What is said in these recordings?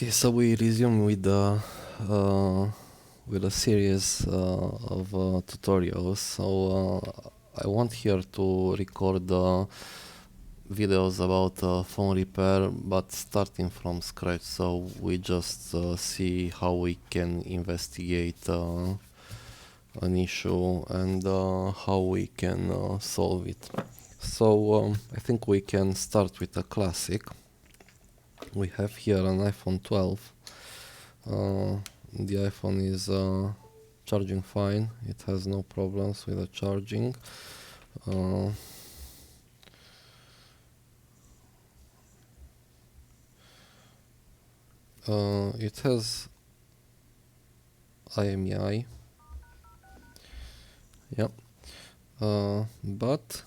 Okay, so we resume with a series of tutorials. So I want here to record videos about phone repair, but starting from scratch. So we just see how we can investigate an issue and how we can solve it. So I think we can start with a classic. We have here an iPhone 12. The iPhone is charging fine. It has no problems with the charging. It has IMEI. Yep. But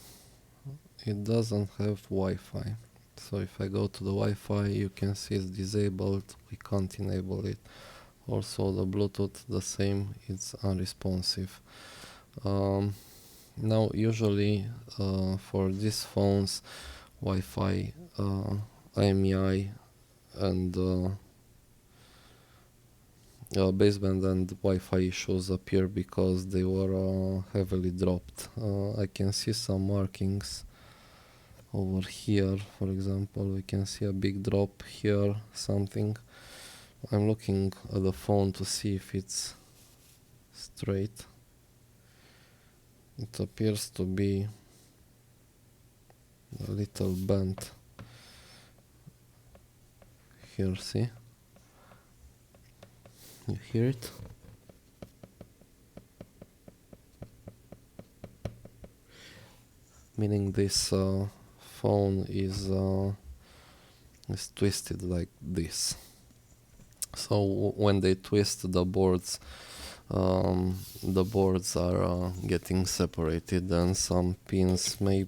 it doesn't have Wi-Fi. So if I go to the Wi-Fi, you can see it's disabled. We can't enable it. Also the Bluetooth, the same, it's unresponsive. Now usually for these phones, Wi-Fi, IMEI and baseband and Wi-Fi issues appear because they were heavily dropped. I can see some markings over here. For example, we can see a big drop here, something. I'm looking at the phone to see if it's straight. It appears to be a little bent here, see? You hear it? Meaning this phone is twisted like this. So when they twist the boards are getting separated, and some pins may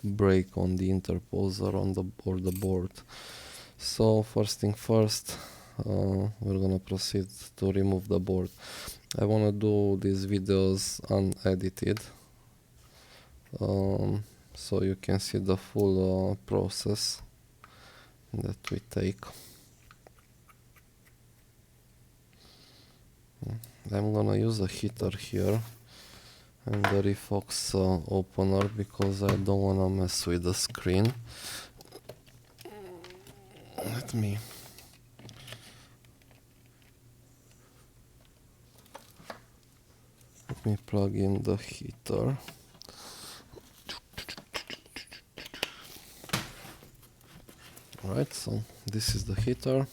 break on the interposer or the board. So first thing first, we're gonna proceed to remove the board. I wanna do these videos unedited, so you can see the full process that we take. I'm gonna use a heater here and the Refox opener because I don't wanna mess with the screen. Let me plug in the heater. Alright, so this is the heater.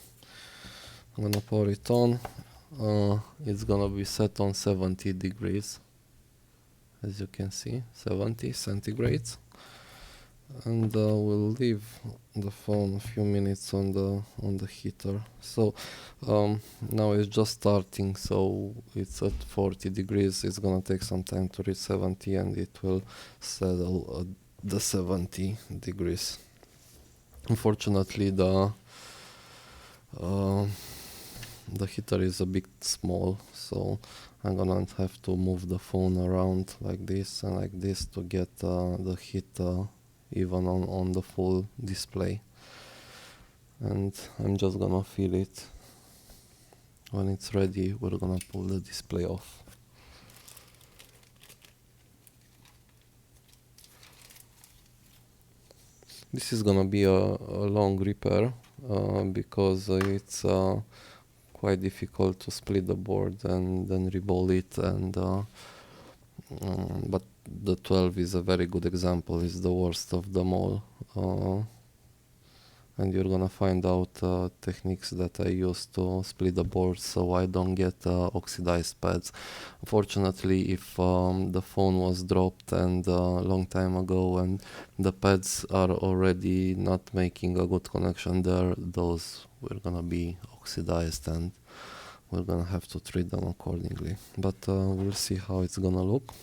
I'm gonna power it on. It's gonna be set on 70 degrees, as you can see, 70 centigrades, and we'll leave the phone a few minutes on the heater. So now it's just starting, so it's at 40 degrees. It's gonna take some time to reach 70, and it will settle at the 70 degrees. Unfortunately, the heater is a bit small, so I'm gonna have to move the phone around like this and like this to get the heat even on the full display. And I'm just gonna feel it. When it's ready, we're gonna pull the display off. This is gonna be a long repair because it's quite difficult to split the board and then reball it, and but the 12 is a very good example. It's the worst of them all, and you're gonna find out techniques that I use to split the board so I don't get oxidized pads. Unfortunately, if the phone was dropped and a long time ago and the pads are already not making a good connection there, those were gonna be oxidized and we're gonna have to treat them accordingly. But we'll see how it's gonna look.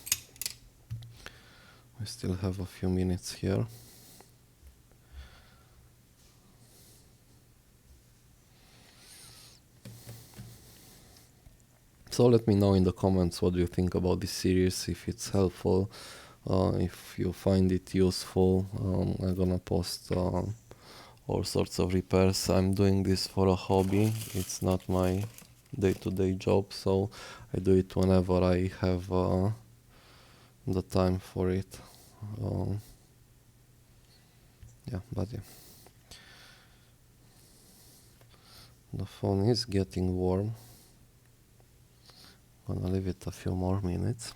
We still have a few minutes here. So let me know in the comments what do you think about this series, if it's helpful, if you find it useful. I'm gonna post all sorts of repairs. I'm doing this for a hobby. It's not my day-to-day job, so I do it whenever I have the time for it. Yeah, but yeah. The phone is getting warm. Gonna leave it a few more minutes.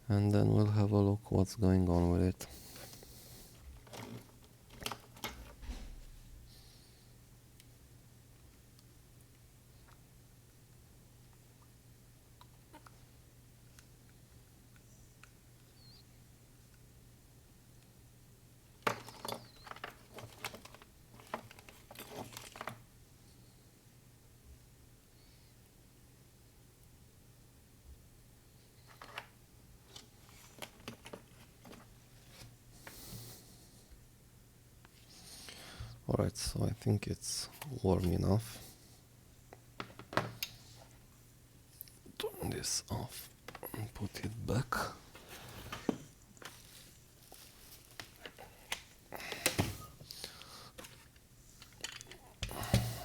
And then we'll have a look what's going on with it. Alright, so I think it's warm enough. Turn this off and put it back.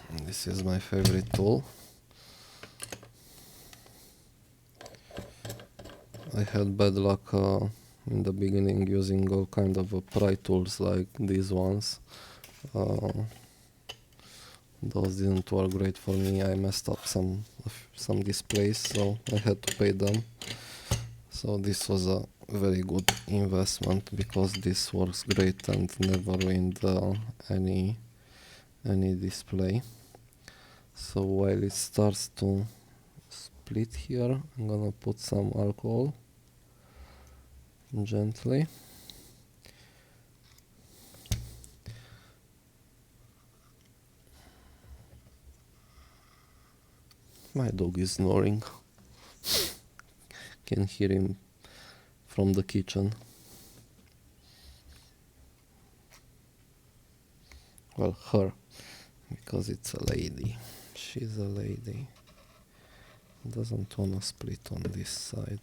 And this is my favorite tool. I had bad luck in the beginning using all kind of pry tools like these ones. Those didn't work great for me. I messed up some displays, so I had to pay them. So this was a very good investment because this works great and never ruined any display. So while it starts to split here, I'm gonna put some alcohol gently. My dog is snoring. Can hear him from the kitchen. Well, her, because it's a lady. She's a lady. Doesn't wanna split on this side.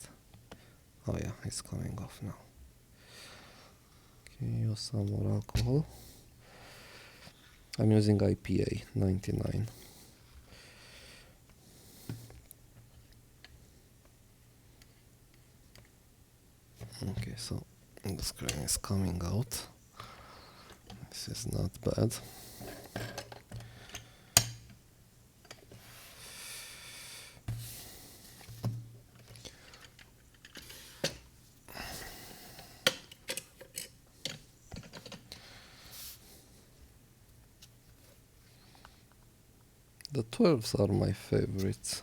Oh yeah, it's coming off now. Okay, use some more alcohol. I'm using IPA 99. Okay, so the screen is coming out. This is not bad. The 12s are my favorites.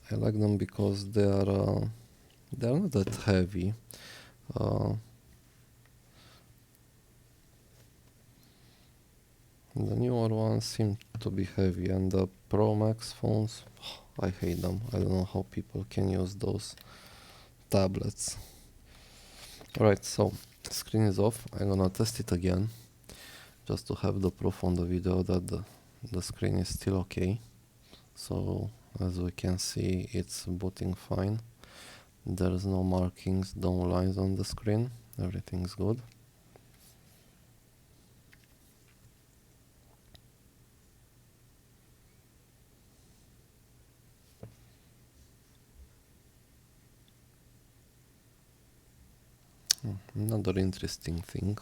I like them because they are not that heavy. The newer ones seem to be heavy, and the Pro Max phones, I hate them. I don't know how people can use those tablets. Alright, so screen is off. I'm gonna test it again just to have the proof on the video that the screen is still okay. So as we can see, it's booting fine. There's no markings, no lines on the screen. Everything's good. Another interesting thing.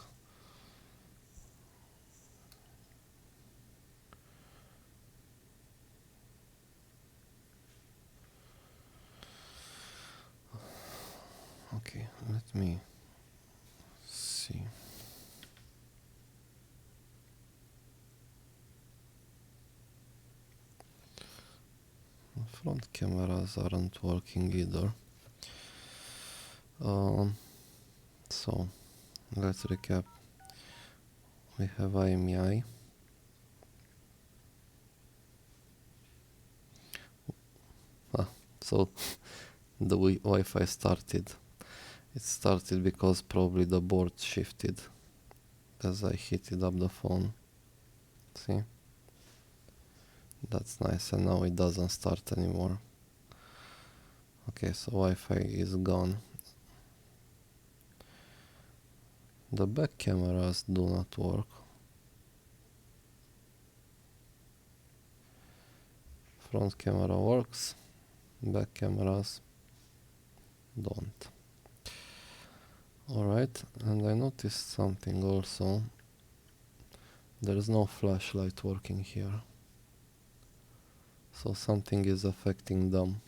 Okay, let me see. The front cameras aren't working either. So let's recap. We have IMEI. So the Wi-Fi started. It started because probably the board shifted as I heated up the phone. See? That's nice, and now it doesn't start anymore. Okay, so Wi-Fi is gone. The back cameras do not work. Front camera works, back cameras don't. Alright, and I noticed something also. There is no flashlight working here. So something is affecting them.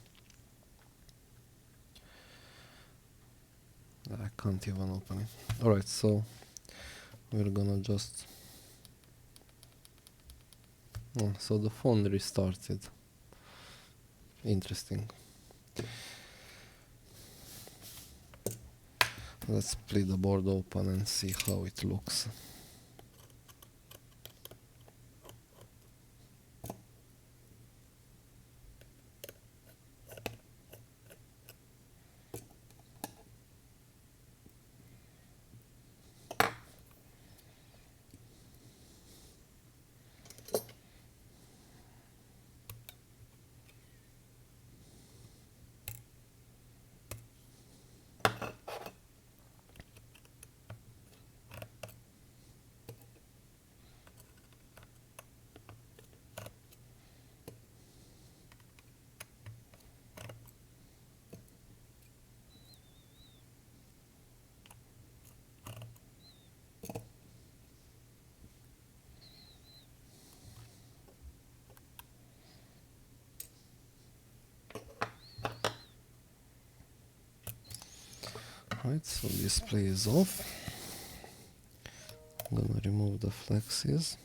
I can't even open it. Alright, so we're gonna just... Oh, so the phone restarted. Interesting. Let's split the board open and see how it looks. Right, so display is off. I'm gonna remove the flexes.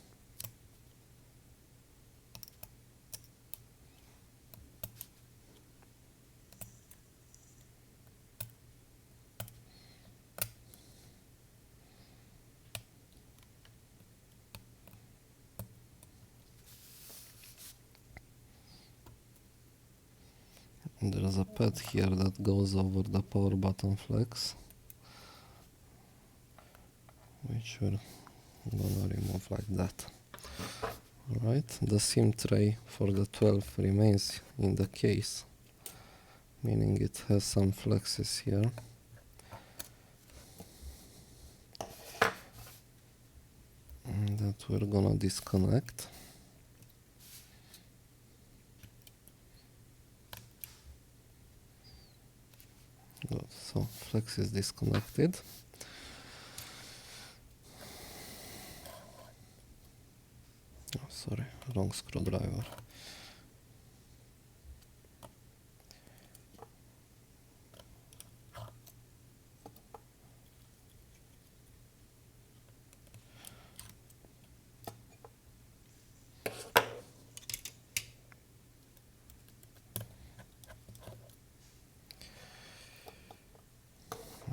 There's a pad here that goes over the power button flex, which we're gonna remove like that. Alright, the SIM tray for the 12 remains in the case, meaning it has some flexes here. And that we're gonna disconnect. Good, so flex is disconnected. Oh, sorry, wrong screwdriver.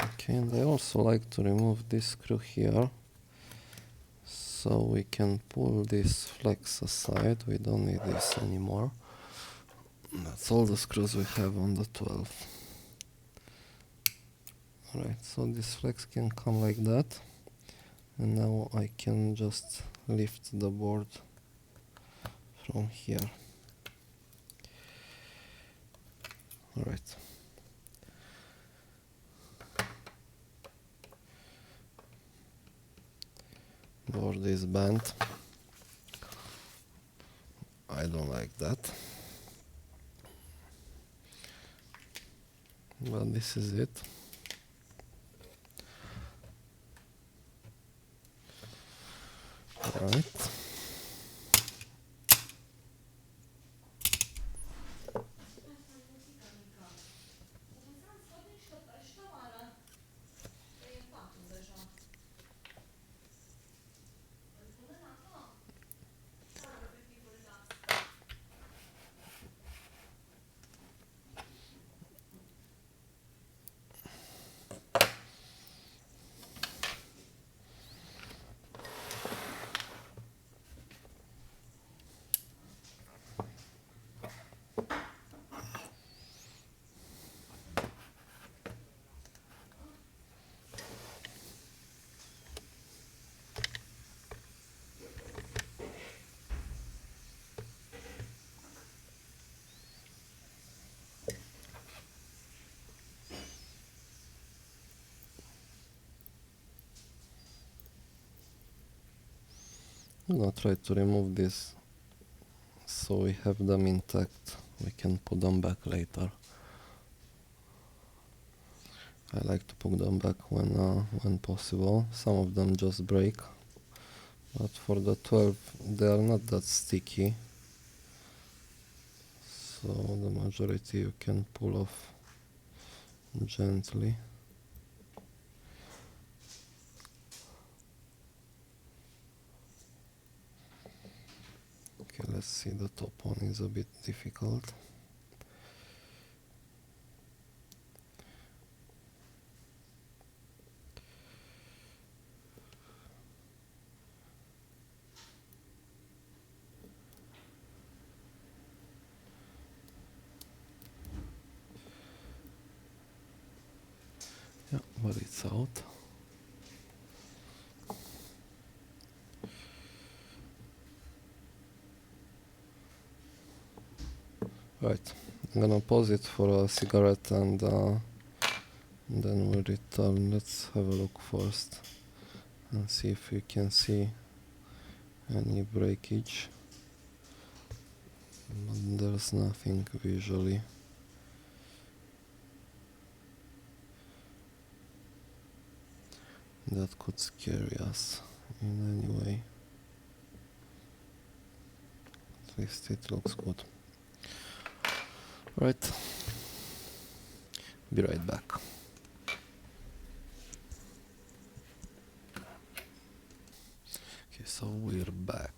Okay, and I also like to remove this screw here, so we can pull this flex aside. We don't need this anymore. That's all the screws we have on the 12. Alright, so this flex can come like that, and now I can just lift the board from here. Alright. Board is bent. I don't like that. But this is it. Alright. I'm gonna try to remove this so we have them intact. We can put them back later. I like to put them back when possible. Some of them just break, but for the 12 they are not that sticky, so the majority you can pull off gently. Okay, let's see, the top one is a bit difficult. Yeah, but it's out. Right, I'm gonna pause it for a cigarette and then we'll return. Let's have a look first and see if you can see any breakage. But there's nothing visually. That could scare us in any way. At least it looks good. Right. Be right back. Okay, so we're back.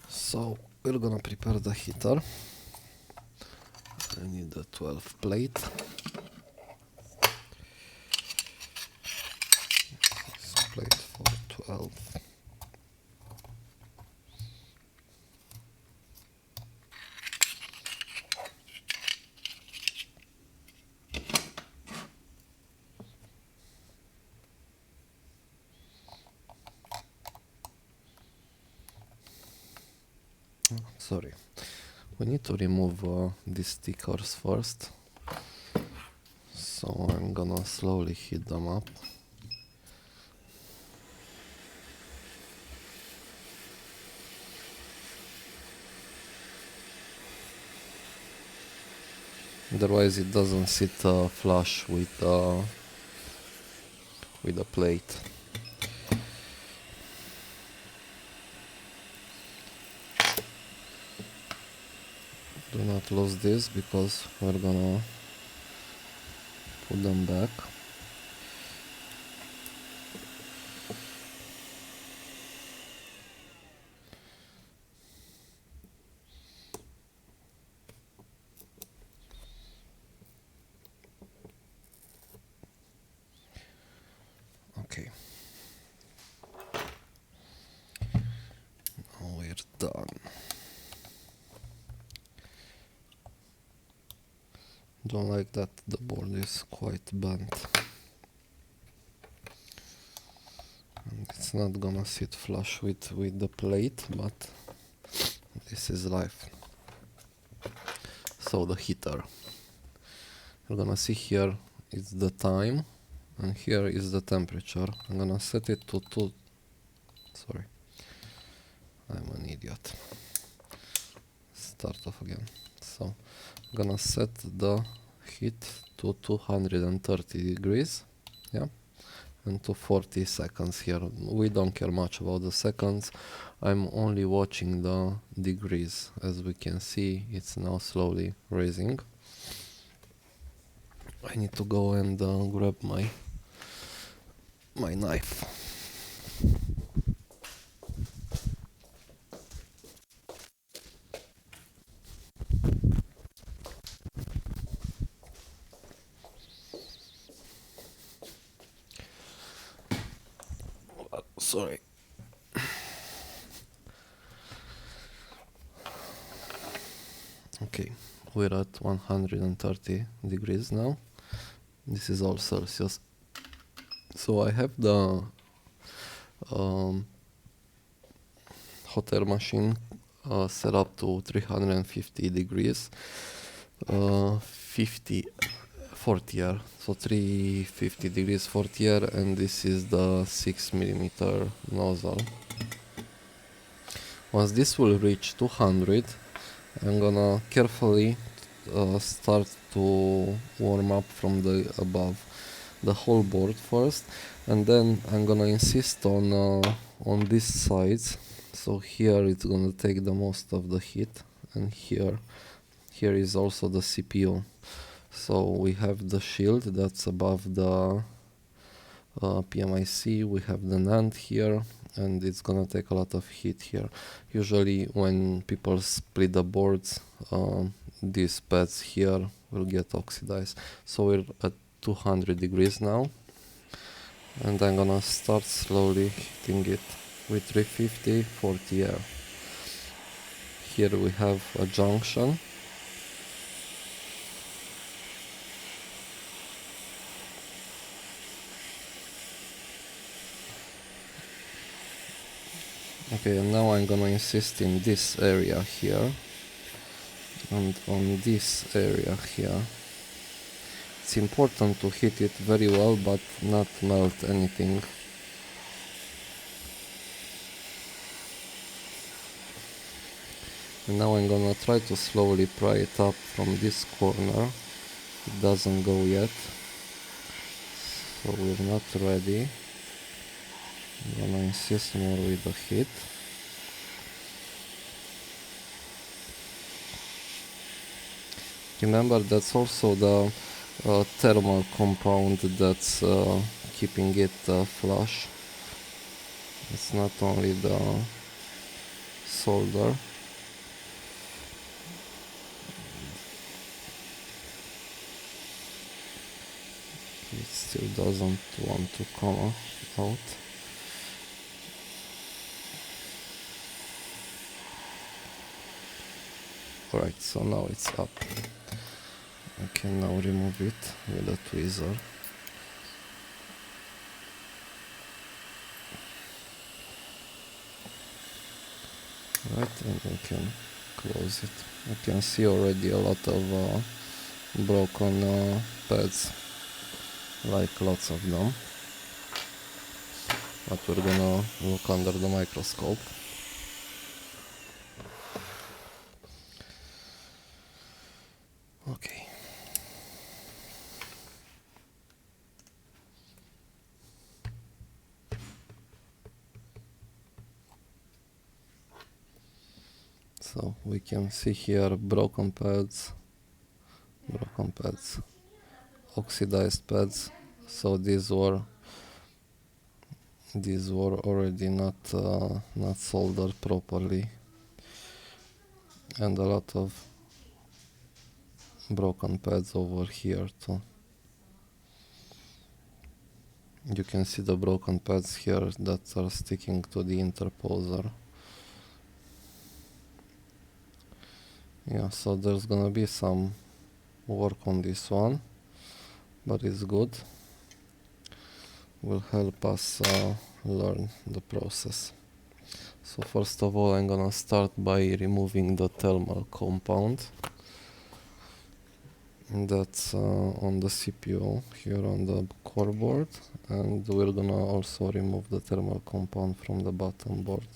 So we're gonna prepare the heater. I need a 12 plate. This plate for 12. Sorry. We need to remove these stickers first. So I'm gonna slowly heat them up. Otherwise it doesn't sit flush with the plate. Do not lose this because we're gonna put them back. Okay. Now we're done. Don't like that the board is quite bent. And it's not gonna sit flush with the plate, but this is life. So the heater. You're gonna see here is the time and here is the temperature. I'm gonna set it to 2. Sorry, I'm an idiot. Start off again. So I'm gonna set the heat to 230 degrees, yeah, and to 40 seconds here. We don't care much about the seconds. I'm only watching the degrees. As we can see, it's now slowly raising. I need to go and grab my knife. Sorry. Okay, we're at 130 degrees now. This is all Celsius. So I have the hot air machine set up to 350 degrees, 50 4-tier, so 350 degrees 4-tier, and this is the 6mm nozzle. Once this will reach 200, I'm gonna carefully start to warm up from the above the whole board first, and then I'm gonna insist on this side. So here it's gonna take the most of the heat, and here is also the CPU. So we have the shield that's above the PMIC, we have the NAND here, and it's gonna take a lot of heat here. Usually when people split the boards, these pads here will get oxidized. So we're at 200 degrees now, and I'm gonna start slowly heating it with 350 40R. Here we have a junction. Okay, and now I'm gonna insist in this area here, and on this area here. It's important to heat it very well, but not melt anything. And now I'm gonna try to slowly pry it up from this corner. It doesn't go yet, so we're not ready. I'm gonna insist more with the heat. Remember, that's also the thermal compound that's keeping it flush. It's not only the solder. It still doesn't want to come out. Alright, so now it's up. I can now remove it with a tweezer. Right, and we can close it. You can see already a lot of broken pads, like lots of them. But we're gonna look under the microscope. Okay. So we can see here broken pads, oxidized pads. So these were already not soldered properly, and a lot of broken pads over here too. You can see the broken pads here that are sticking to the interposer. Yeah, so there's gonna be some work on this one, but it's good. Will help us learn the process. So first of all, I'm gonna start by removing the thermal compound that's on the CPU here on the core board, and we're gonna also remove the thermal compound from the bottom board.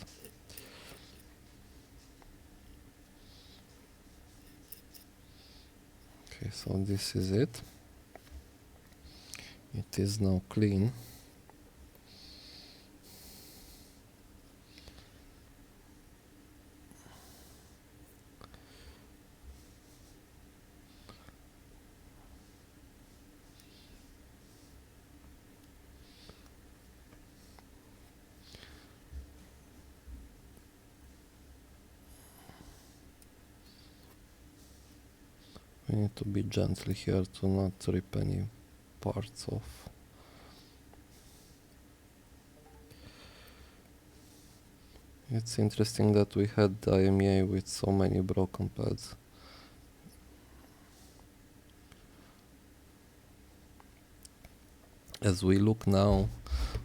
Okay, so this is it. It is now clean. We need to be gentle here to not rip any parts off. It's interesting that we had the IMEI with so many broken pads. As we look now,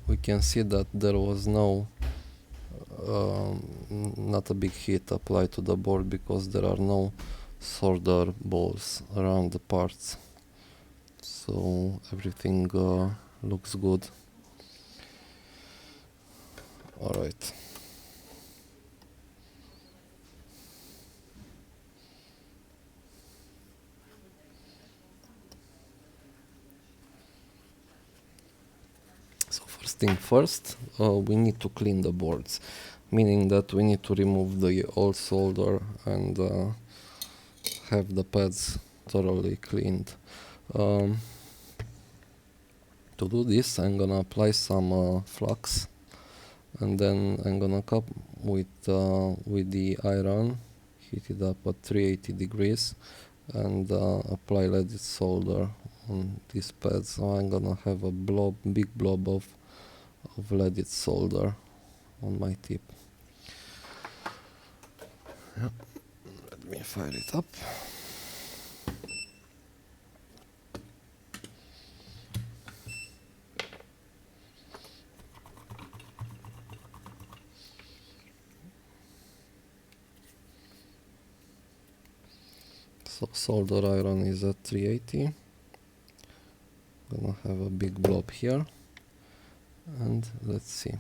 we can see that there was no not a big heat applied to the board because there are no solder balls around the parts, so everything looks good. Alright. So first thing first, we need to clean the boards, meaning that we need to remove the old solder and have the pads thoroughly cleaned. To do this, I'm gonna apply some flux, and then I'm gonna cup with the iron, heat it up at 380 degrees, and apply leaded solder on these pads. So I'm gonna have a big blob of leaded solder on my tip. Yep. Let me fire it up. So solder iron is at 380. Gonna have a big blob here, and let's see.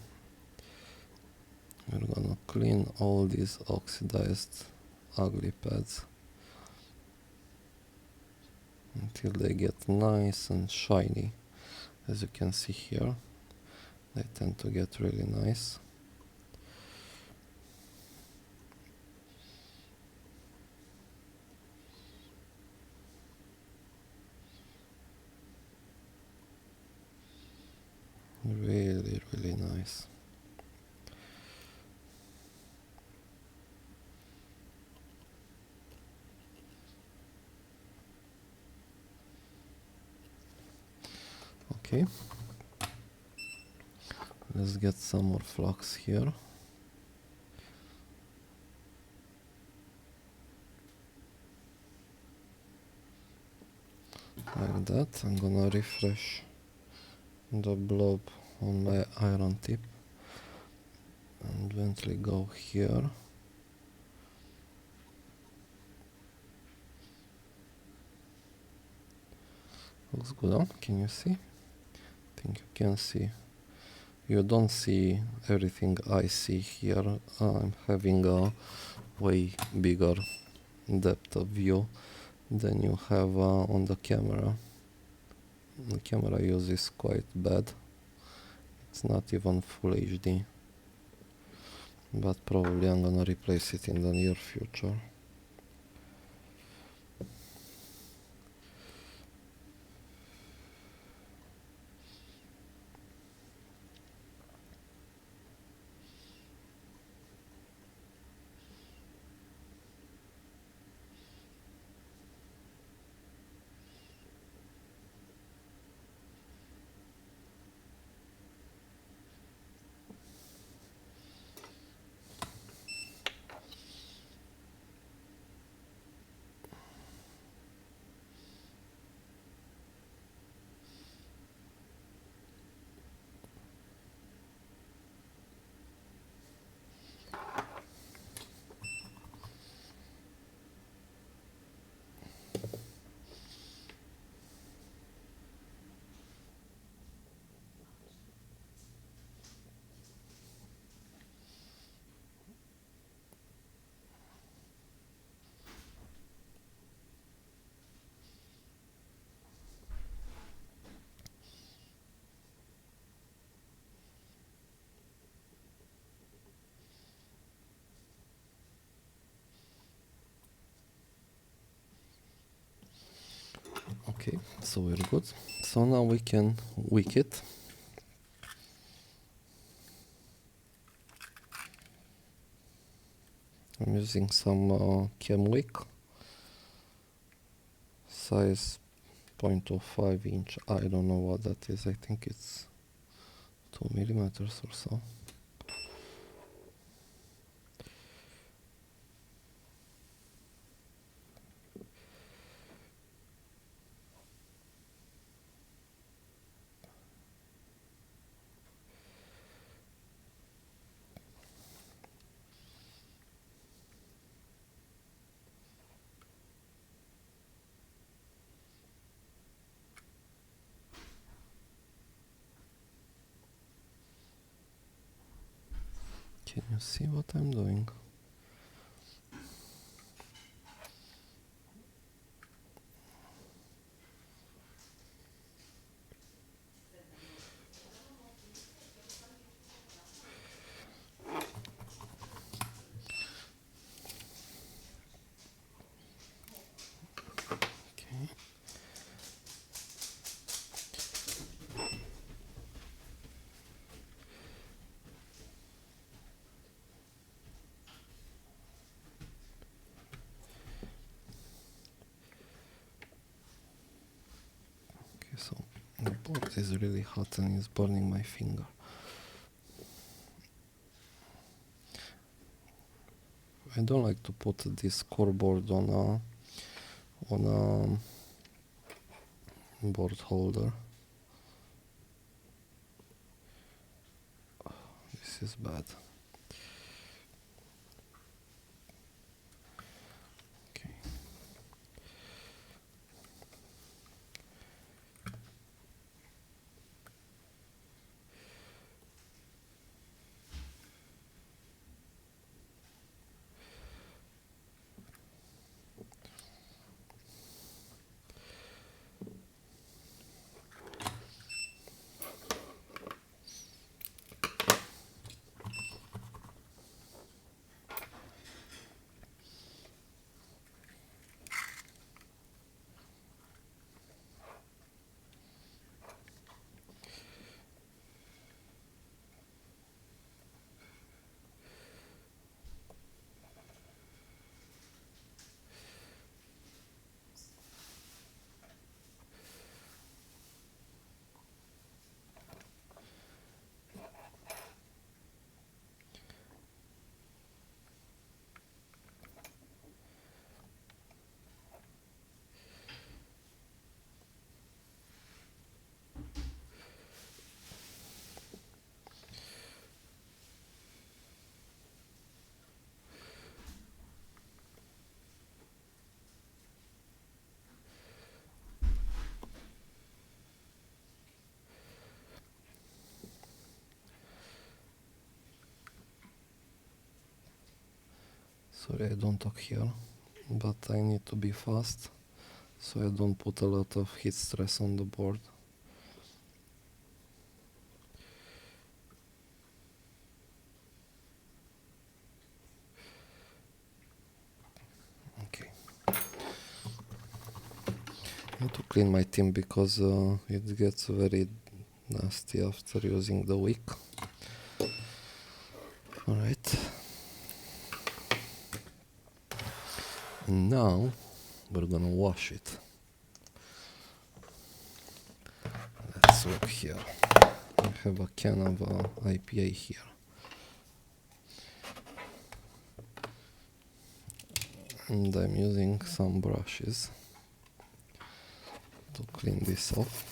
We're gonna clean all these oxidized ugly pads until they get nice and shiny. As you can see here, they tend to get really nice. Really, really nice. Okay, let's get some more flux here. Like that. I'm gonna refresh the blob on my iron tip and eventually go here. Looks good, huh? Can you see? I think you can see. You don't see everything I see here. I'm having a way bigger depth of view than you have on the camera. The camera use is quite bad. It's not even full HD, but probably I'm gonna replace it in the near future. Okay, so we're good. So now we can wick it. I'm using some chem wick, size 0.05 inch. I don't know what that is. I think it's 2 millimeters or so. Can you see what I'm doing? So the board is really hot and is burning my finger. I don't like to put this scoreboard on a board holder. This is bad. Okay. Sorry, I don't talk here, but I need to be fast, so I don't put a lot of heat stress on the board. Okay. I need to clean my team because it gets very nasty after using the wick. Alright. And now we're gonna wash it. Let's look here. I have a can of IPA here. And I'm using some brushes to clean this off.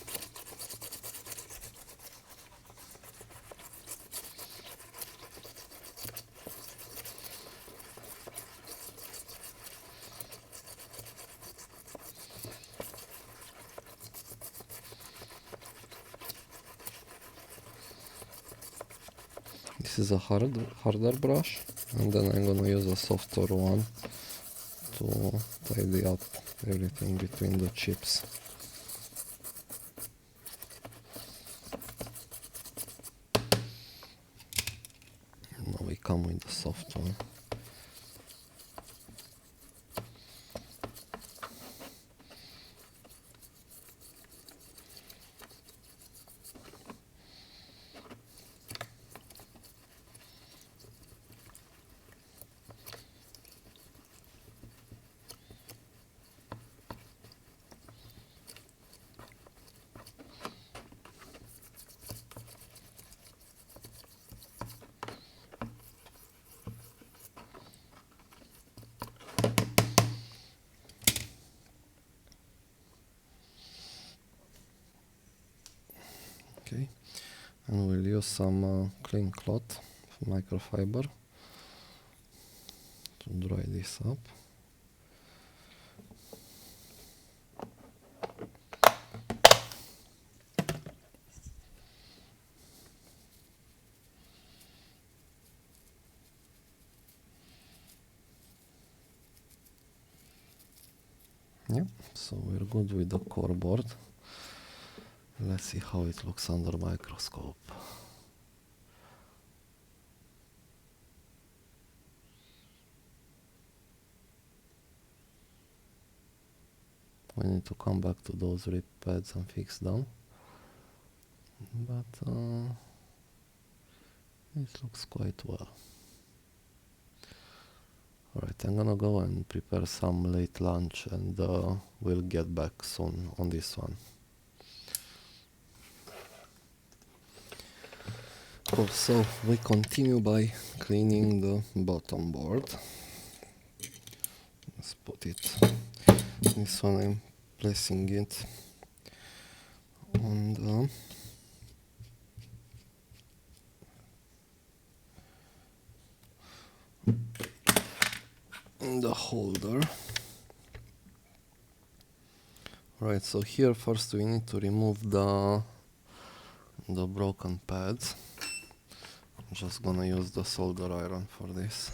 This is a harder brush, and then I'm gonna use a softer one to tidy up everything between the chips. Now we come with the soft one. Okay, and we'll use some clean cloth, microfiber, to dry this up. Yeah, so we're good with the core board. Let's see how it looks under microscope. We need to come back to those rip pads and fix them. But it looks quite well. Alright, I'm gonna go and prepare some late lunch and we'll get back soon on this one. Cool, so we continue by cleaning the bottom board. Let's put it, this one I'm placing it on the holder. Right, so here first we need to remove the broken pads. I'm just gonna use the solder iron for this.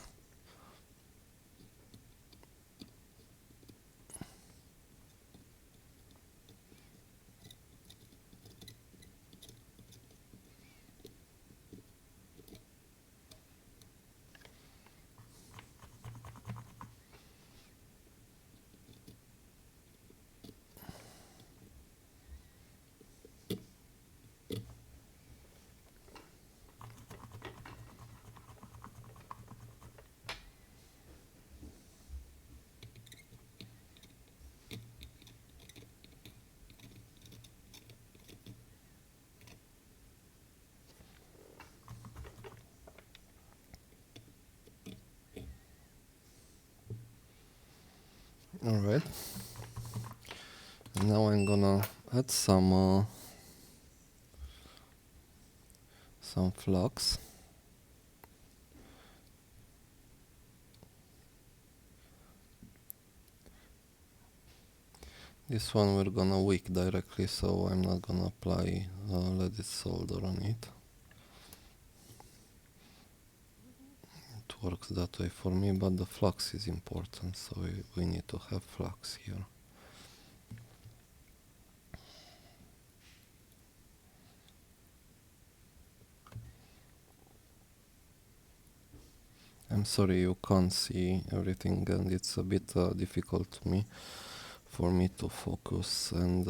Alright, now I'm gonna add some flux. This one we're gonna wick directly, so I'm not gonna apply leaded solder on it. It works that way for me, but the flux is important, so we need to have flux here. I'm sorry you can't see everything, and it's a bit difficult for me to focus and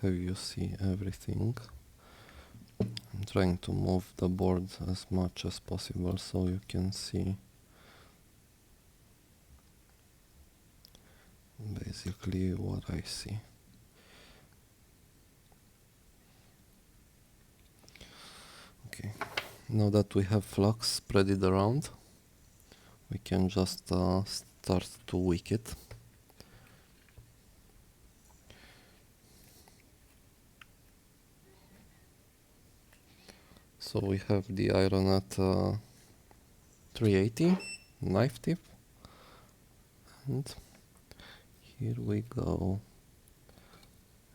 have you see everything. I'm trying to move the board as much as possible so you can see basically what I see. Okay, now that we have flux spread it around, we can just start to wick it. So we have the iron at 380 knife tip, and here we go.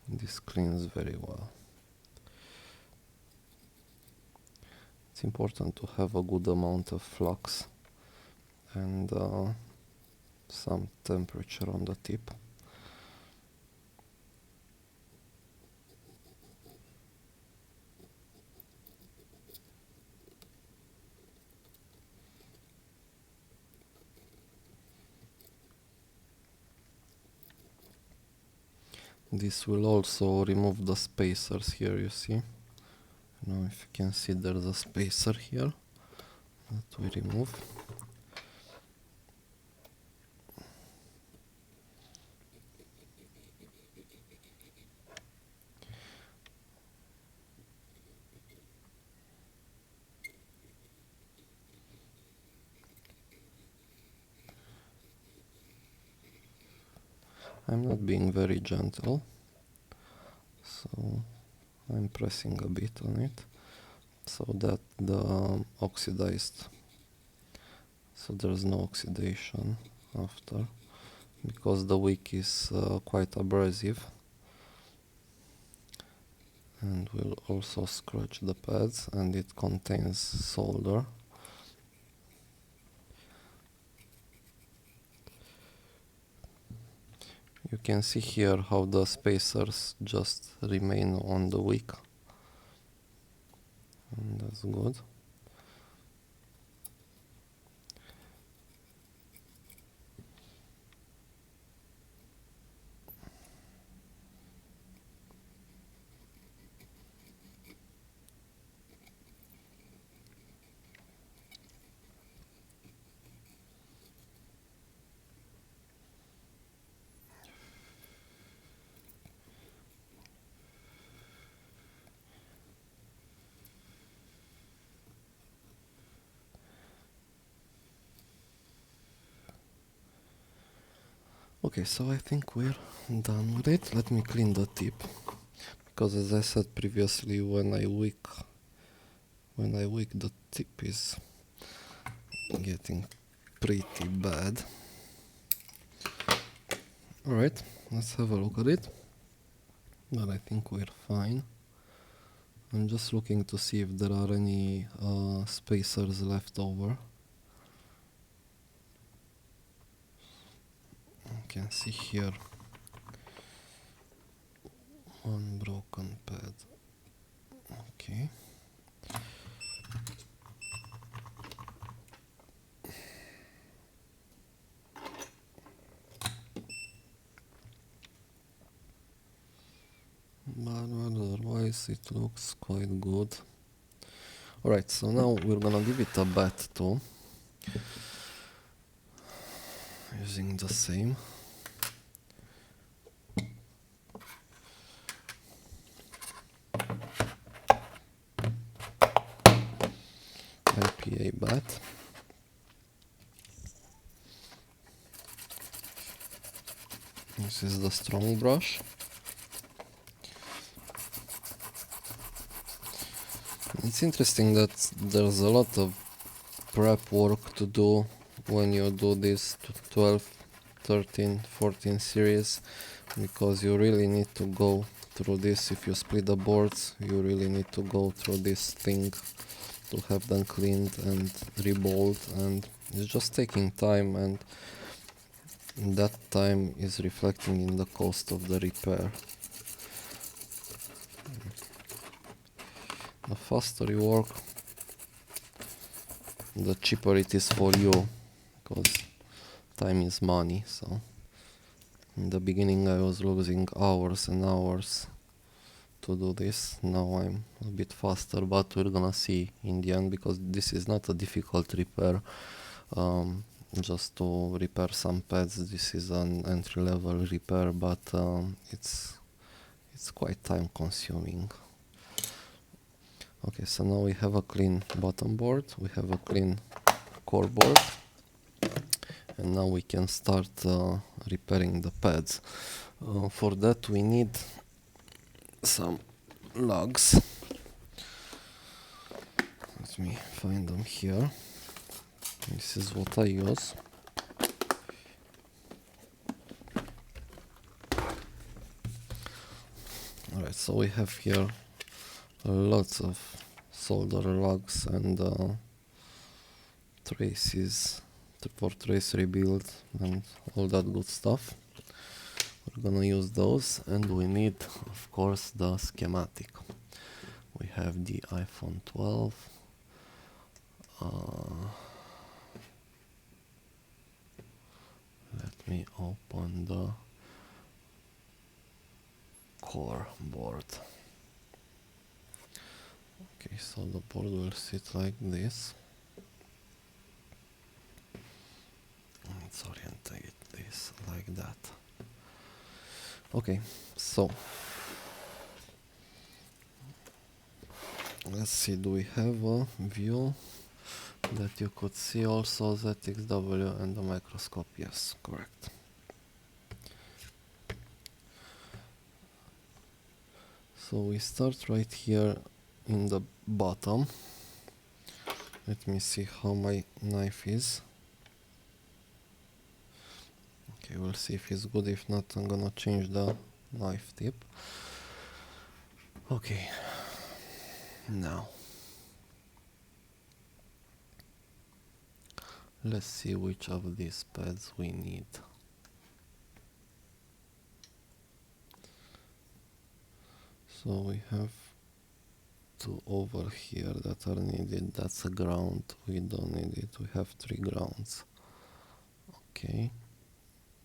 This cleans very well. It's important to have a good amount of flux and some temperature on the tip. This will also remove the spacers here, you see. Now if you can see, there's a spacer here that we remove. I'm not being very gentle, so I'm pressing a bit on it so that the so there's no oxidation after, because the wick is quite abrasive and will also scratch the pads, and it contains solder. You can see here how the spacers just remain on the wick. And that's good. Okay, so I think we're done with it. Let me clean the tip, because as I said previously, when I wick the tip is getting pretty bad. Alright, let's have a look at it. But I think we're fine. I'm just looking to see if there are any spacers left over. You can see here one broken pad. Okay. But otherwise it looks quite good. Alright, so now we're gonna give it a bat too, using the same. IPA bat. This is the strong brush. It's interesting that there's a lot of prep work to do when you do this 12, 13, 14 series, because you really need to go through this. If you split the boards, you really need to go through this thing to have them cleaned and reballed, and it's just taking time, and that time is reflecting in the cost of the repair. The faster you work, the cheaper it is for you, because time is money. So in the beginning I was losing hours and hours to do this. Now I'm a bit faster, but we're gonna see in the end, because this is not a difficult repair. Just to repair some pads, this is an entry-level repair, but it's quite time consuming. Okay, so now we have a clean bottom board, we have a clean core board, and now we can start repairing the pads. For that we need some lugs. Let me find them here. This is what I use. Alright, so we have here lots of solder lugs and traces for trace rebuild and all that good stuff. We're gonna use those, and we need, of course, the schematic. We have the iPhone 12. Let me open the core board. Okay, so the board will sit like this. Let's orientate this like that. Okay, so let's see, do we have a view that you could see also ZXW and the microscope? Yes, correct. So we start right here in the bottom. Let me see how my knife is. Okay, we'll see if it's good. If not, I'm gonna change the knife tip. Okay, now let's see which of these pads we need. So we have two over here that are needed. That's a ground. We don't need it. We have 3 grounds. Okay.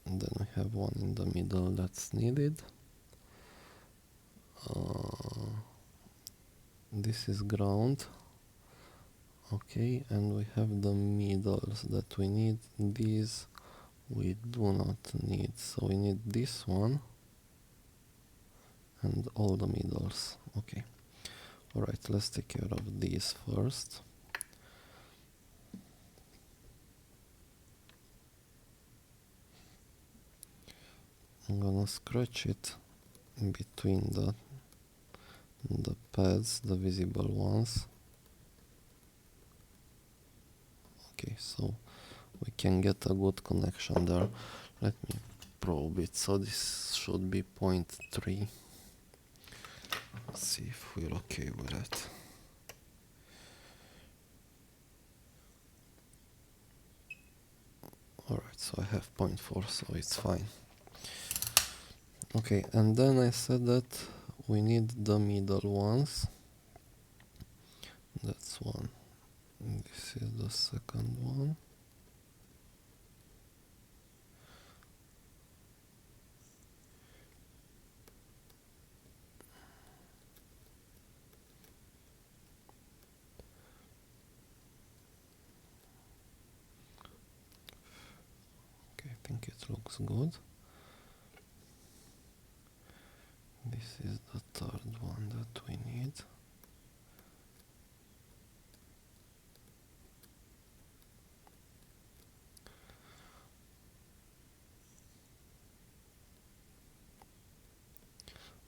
And then we have one in the middle that's needed. This is ground. Okay, and we have the middles that we need. These we do not need, so we need this one and all the middles. Okay, alright, let's take care of these first. I'm gonna scratch it in between the pads, the visible ones. Okay, so we can get a good connection there. Let me probe it. So this should be 0.3. Let's see if we're okay with it. Alright, so I have 0.4, so it's fine. Okay, and then I said that we need the middle ones. That's one. This is the second one. Okay, I think it looks good. This is the third one that we need.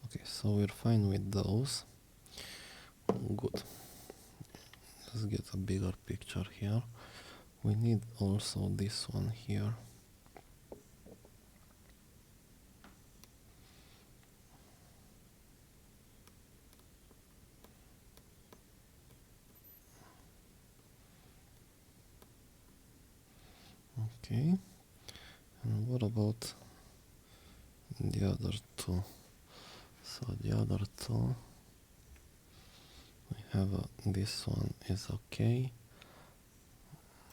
Okay, so we're fine with those. Good. Let's get a bigger picture here. We need also this one here. Okay, and what about the other two? So the other two, we have this one is okay.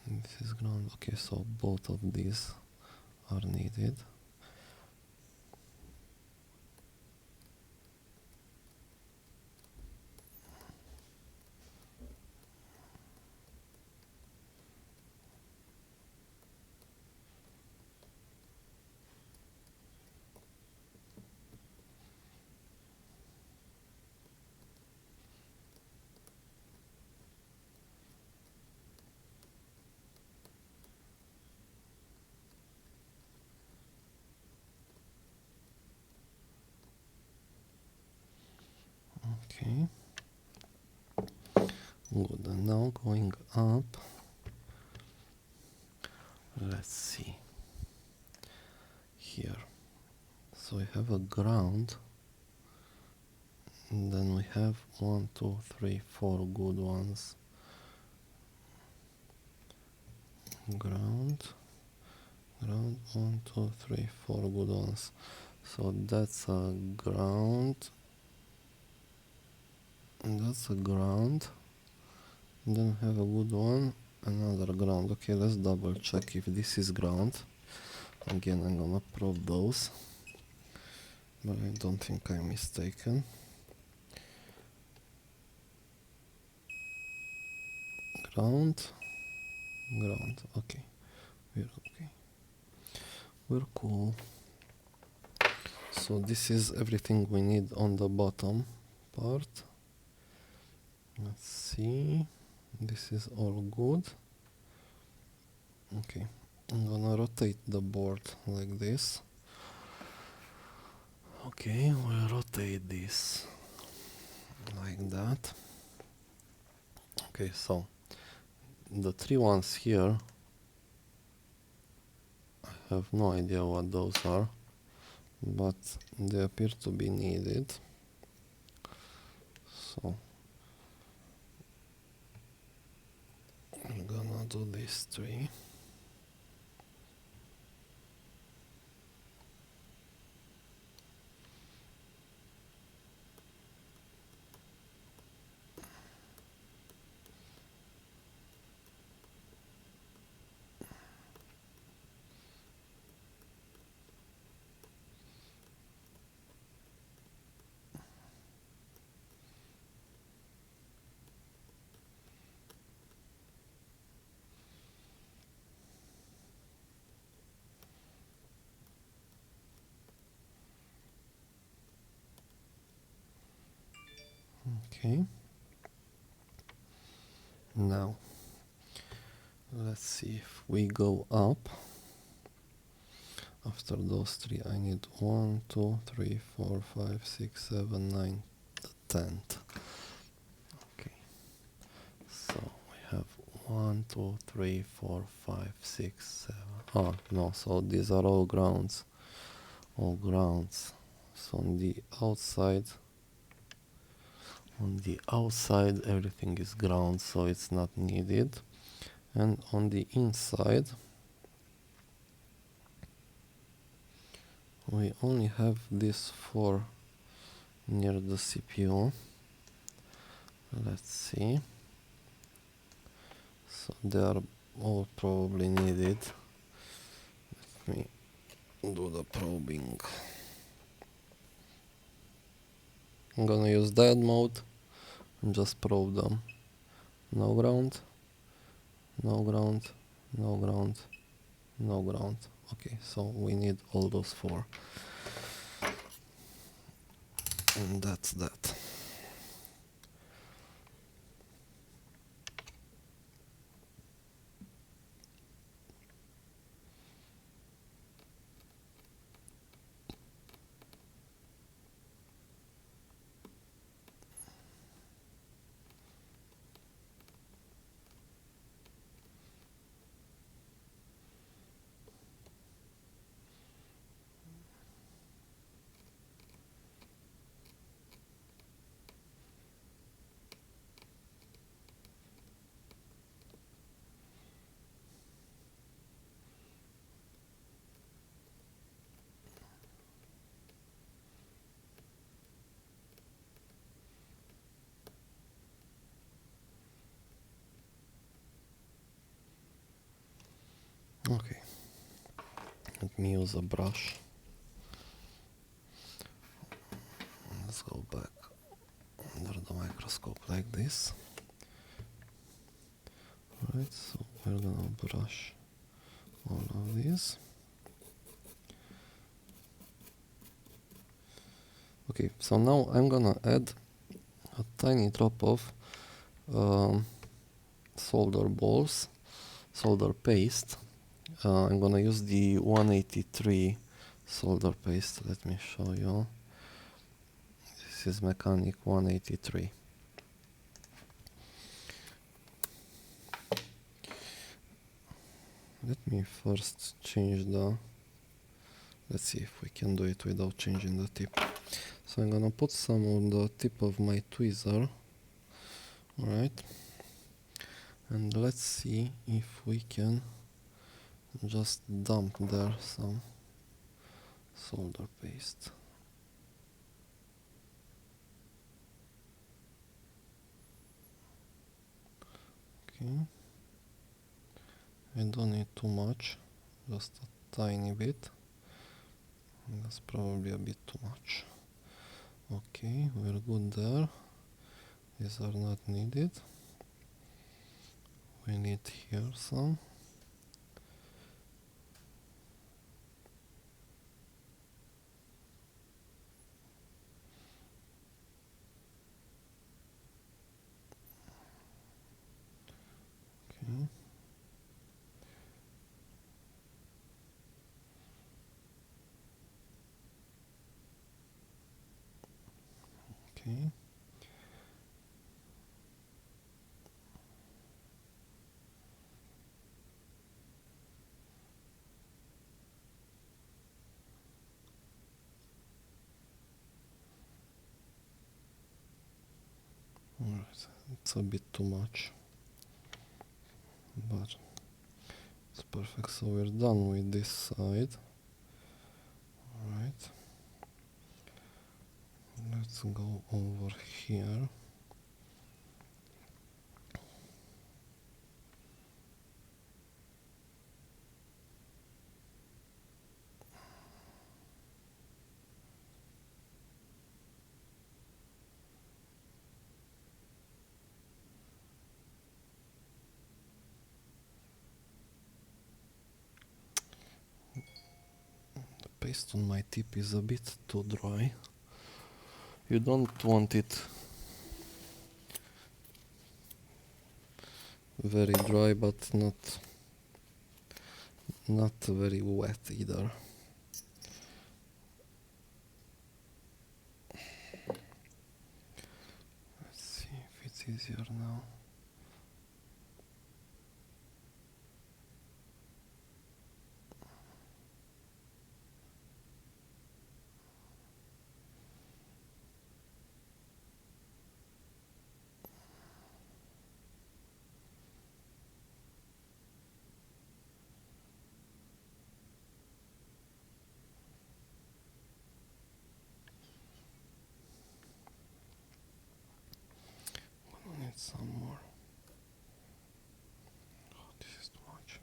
This is ground. Okay, so both of these are needed. Okay, good. And now going up, let's see here. So we have a ground, and then we have 1, 2, 3, 4 good ones. Ground, 1, 2, 3, 4 good ones. So that's a ground, and that's a ground. And then we have a good one, another ground. Okay, let's double check if this is ground. Again, I'm gonna probe those, but I don't think I'm mistaken. Ground, okay, we're okay, we're cool. So this is everything we need on the bottom part. Let's see, this is all good. Okay, I'm gonna rotate the board like this. Okay, we'll rotate this like that. Okay, so the 3 ones here, I have no idea what those are, but they appear to be needed. So I'm gonna do these 3. Okay. Now, let's see if we go up. After those three, I need 1, 2, 3, 4, 5, 6, 7, 9, 10. Okay. So we have 1, 2, 3, 4, 5, 6, 7. Oh, no, so these are all grounds. All grounds. So on the outside, everything is ground, so it's not needed. And on the inside, we only have these 4 near the CPU. Let's see. So they are all probably needed. Let me do the probing. I'm gonna use diode mode and just probe them. No ground, no ground, no ground, no ground. Okay, so we need all those 4. And that's that. Okay, let me use a brush. Let's go back under the microscope like this. Alright, so we're gonna brush all of these. Okay, so now I'm gonna add a tiny drop of solder balls, solder paste. I'm gonna use the 183 solder paste. Let me show you. This is Mechanic 183. Let me first change the... Let's see if we can do it without changing the tip. So I'm gonna put some on the tip of my tweezer. Alright. And let's see if we can just dump there some solder paste. Okay. I don't need too much, just a tiny bit. That's probably a bit too much. Okay, we're good there. These are not needed. We need here some. Okay. Okay. Alright, it's a bit too much, but it's perfect. So we're done with this side. Alright. Let's go over here. The paste on my tip is a bit too dry. You don't want it very dry, but not very wet either. Let's see if it's easier now. I need some more. Oh, this is too much.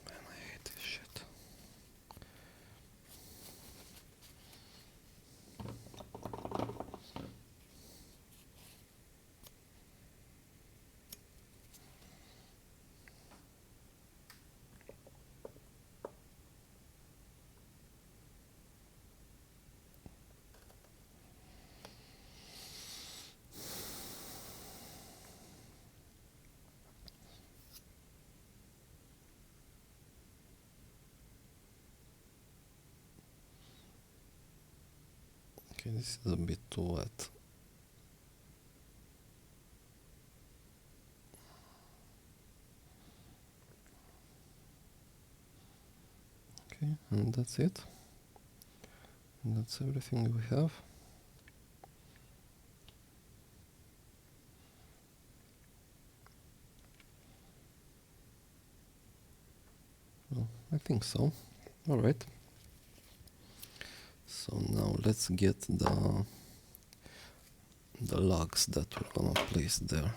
Man, I hate this shit. Okay, this is a bit too wet. Okay, and that's it. And that's everything we have. Well, I think so. All right. So now let's get the lugs that we're gonna place there.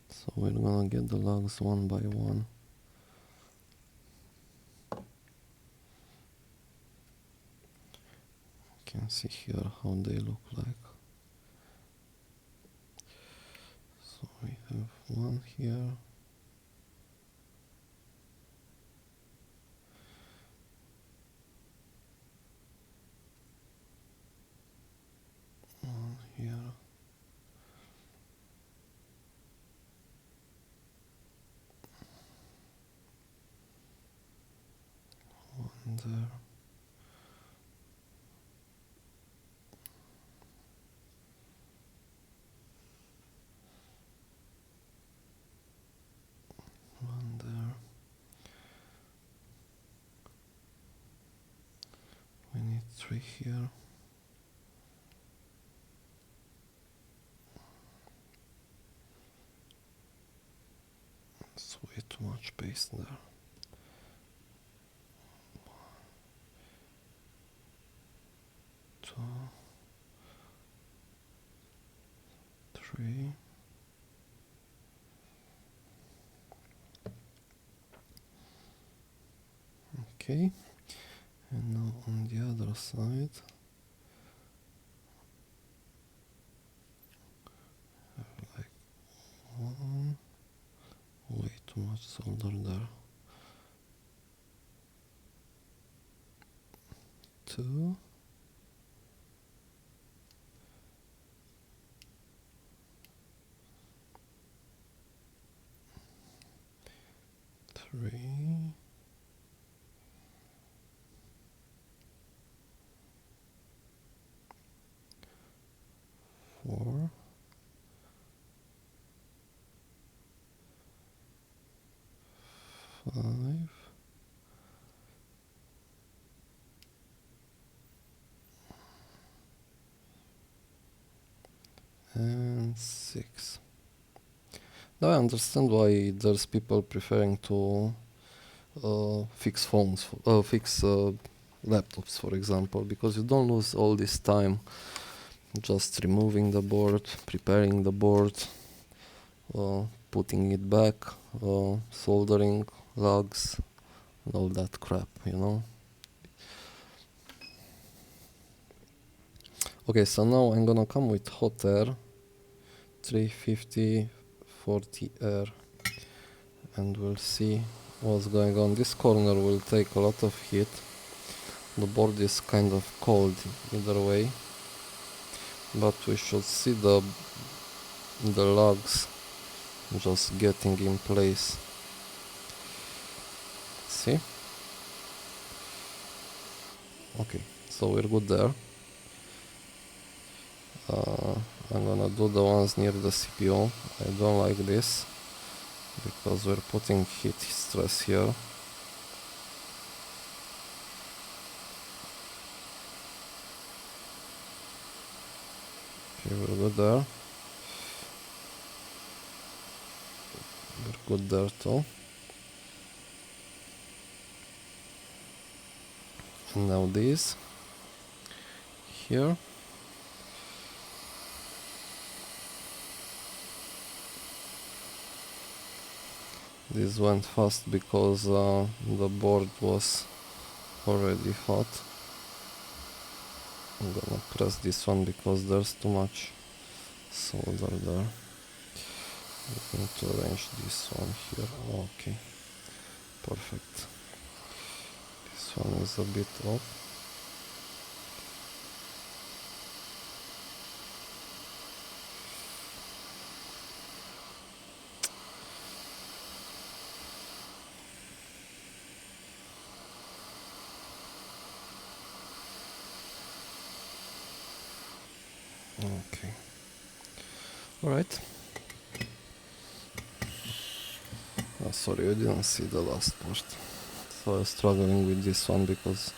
So we're gonna get the lugs one by one. You can see here how they look like. So we have one here. One here. One there. One there. We need three here. It's way too much paste there. Two, three. Okay, and now on the other side, like one, way too much solder there. Two. Three. 4. 5. And 6. Now I understand why there's people preferring to fix phones, fix laptops, for example, because you don't lose all this time just removing the board, preparing the board, putting it back, soldering, lugs, and all that crap, you know. Okay, so now I'm gonna come with hot air 350 40 air, and we'll see what's going on. This corner will take a lot of heat. The board is kind of cold either way, but we should see the lugs just getting in place. See? Okay, so we're good there. I'm gonna do the ones near the CPU. I don't like this because we're putting heat stress here. Okay, we're good there. We're good there too. And now these here. This went fast because the board was already hot. I'm gonna press this one because there's too much solder there. We need to arrange this one here. Okay, perfect. This one is a bit off. Okay. Alright. Oh, sorry, I didn't see the last part. So I was struggling with this one because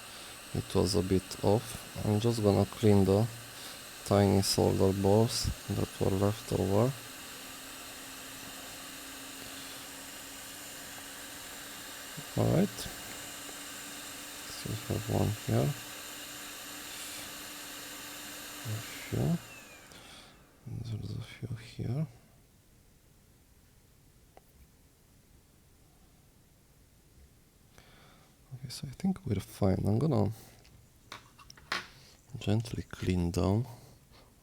it was a bit off. I'm just gonna clean the tiny solder balls that were left over. Alright. So we have one here. A few. There's a few here. Okay, so I think we're fine. I'm gonna gently clean down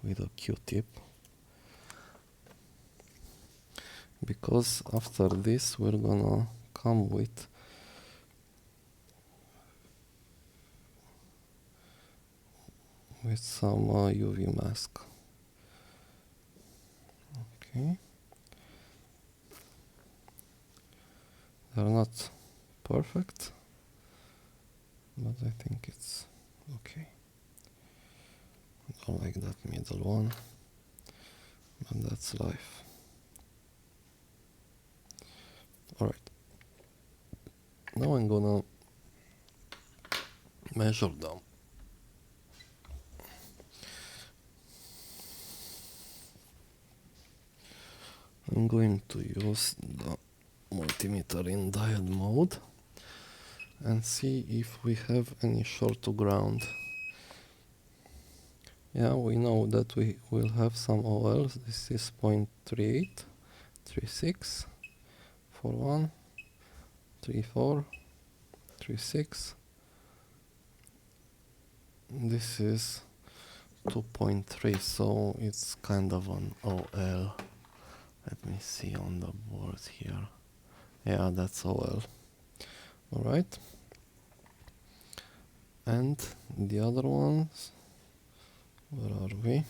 with a Q-tip, because after this we're gonna come with some UV mask. Okay. They're not perfect, but I think it's okay. I don't like that middle one, but that's life. Alright. Now I'm gonna measure them. I'm going to use the multimeter in diode mode and see if we have any short to ground. Yeah, we know that we will have some OLs. This is 0.38, 36, 41, 34, 36. This is 2.3, so it's kind of an OL. Let me see on the board here. Yeah, that's OL. Alright. And the other ones, where are we?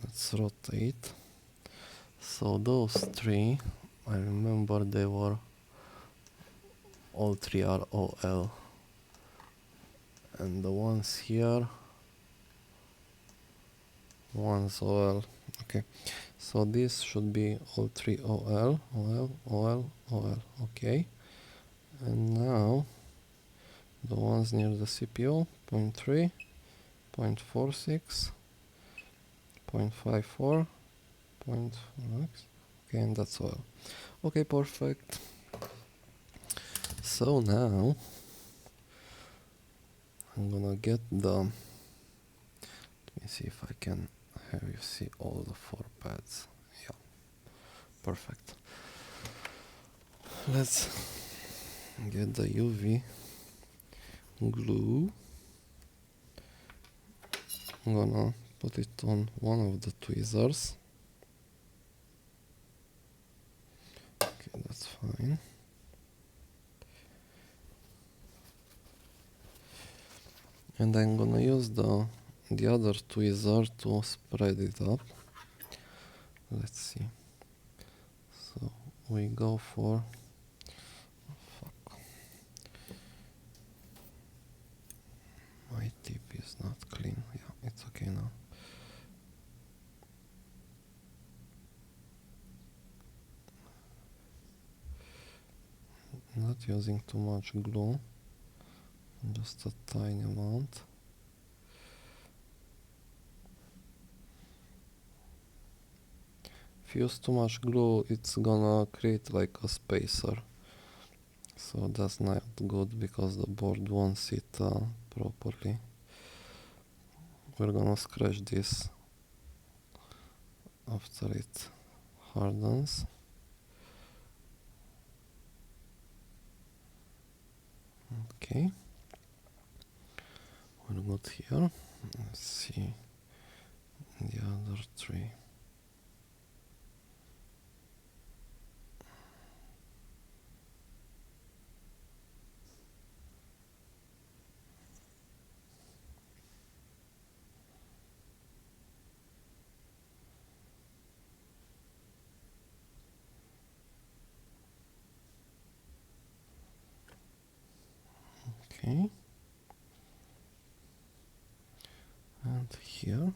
Let's rotate. So those three, I remember they were, all three are OL. And the ones here, one's OL. Okay, so this should be all three OL, OL, OL, OL. Okay, and now the ones near the CPU, 0.3, 0.46, 0.54, 0.46. Okay, and that's OL. Okay, perfect. So now I'm gonna get the, let me see if I can have you see all the 4 pads. Yeah, perfect. Let's get the UV glue. I'm gonna put it on one of the tweezers. Okay, that's fine. And I'm gonna use the other tweezer to spread it up. Let's see. So we go for my tip is not clean. Yeah, it's okay now. Not using too much glue, just a tiny amount. If you use too much glue, it's gonna create like a spacer. So that's not good because the board won't sit properly. We're gonna scratch this after it hardens. Okay, we're good here. Let's see the other three. Okay, and here.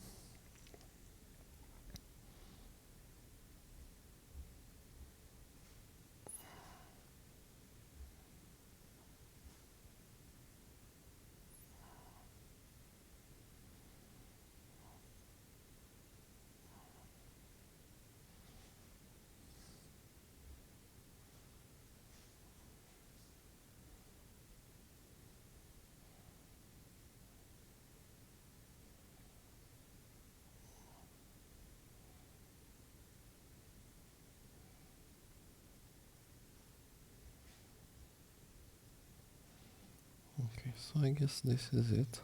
Okay, so I guess this is it.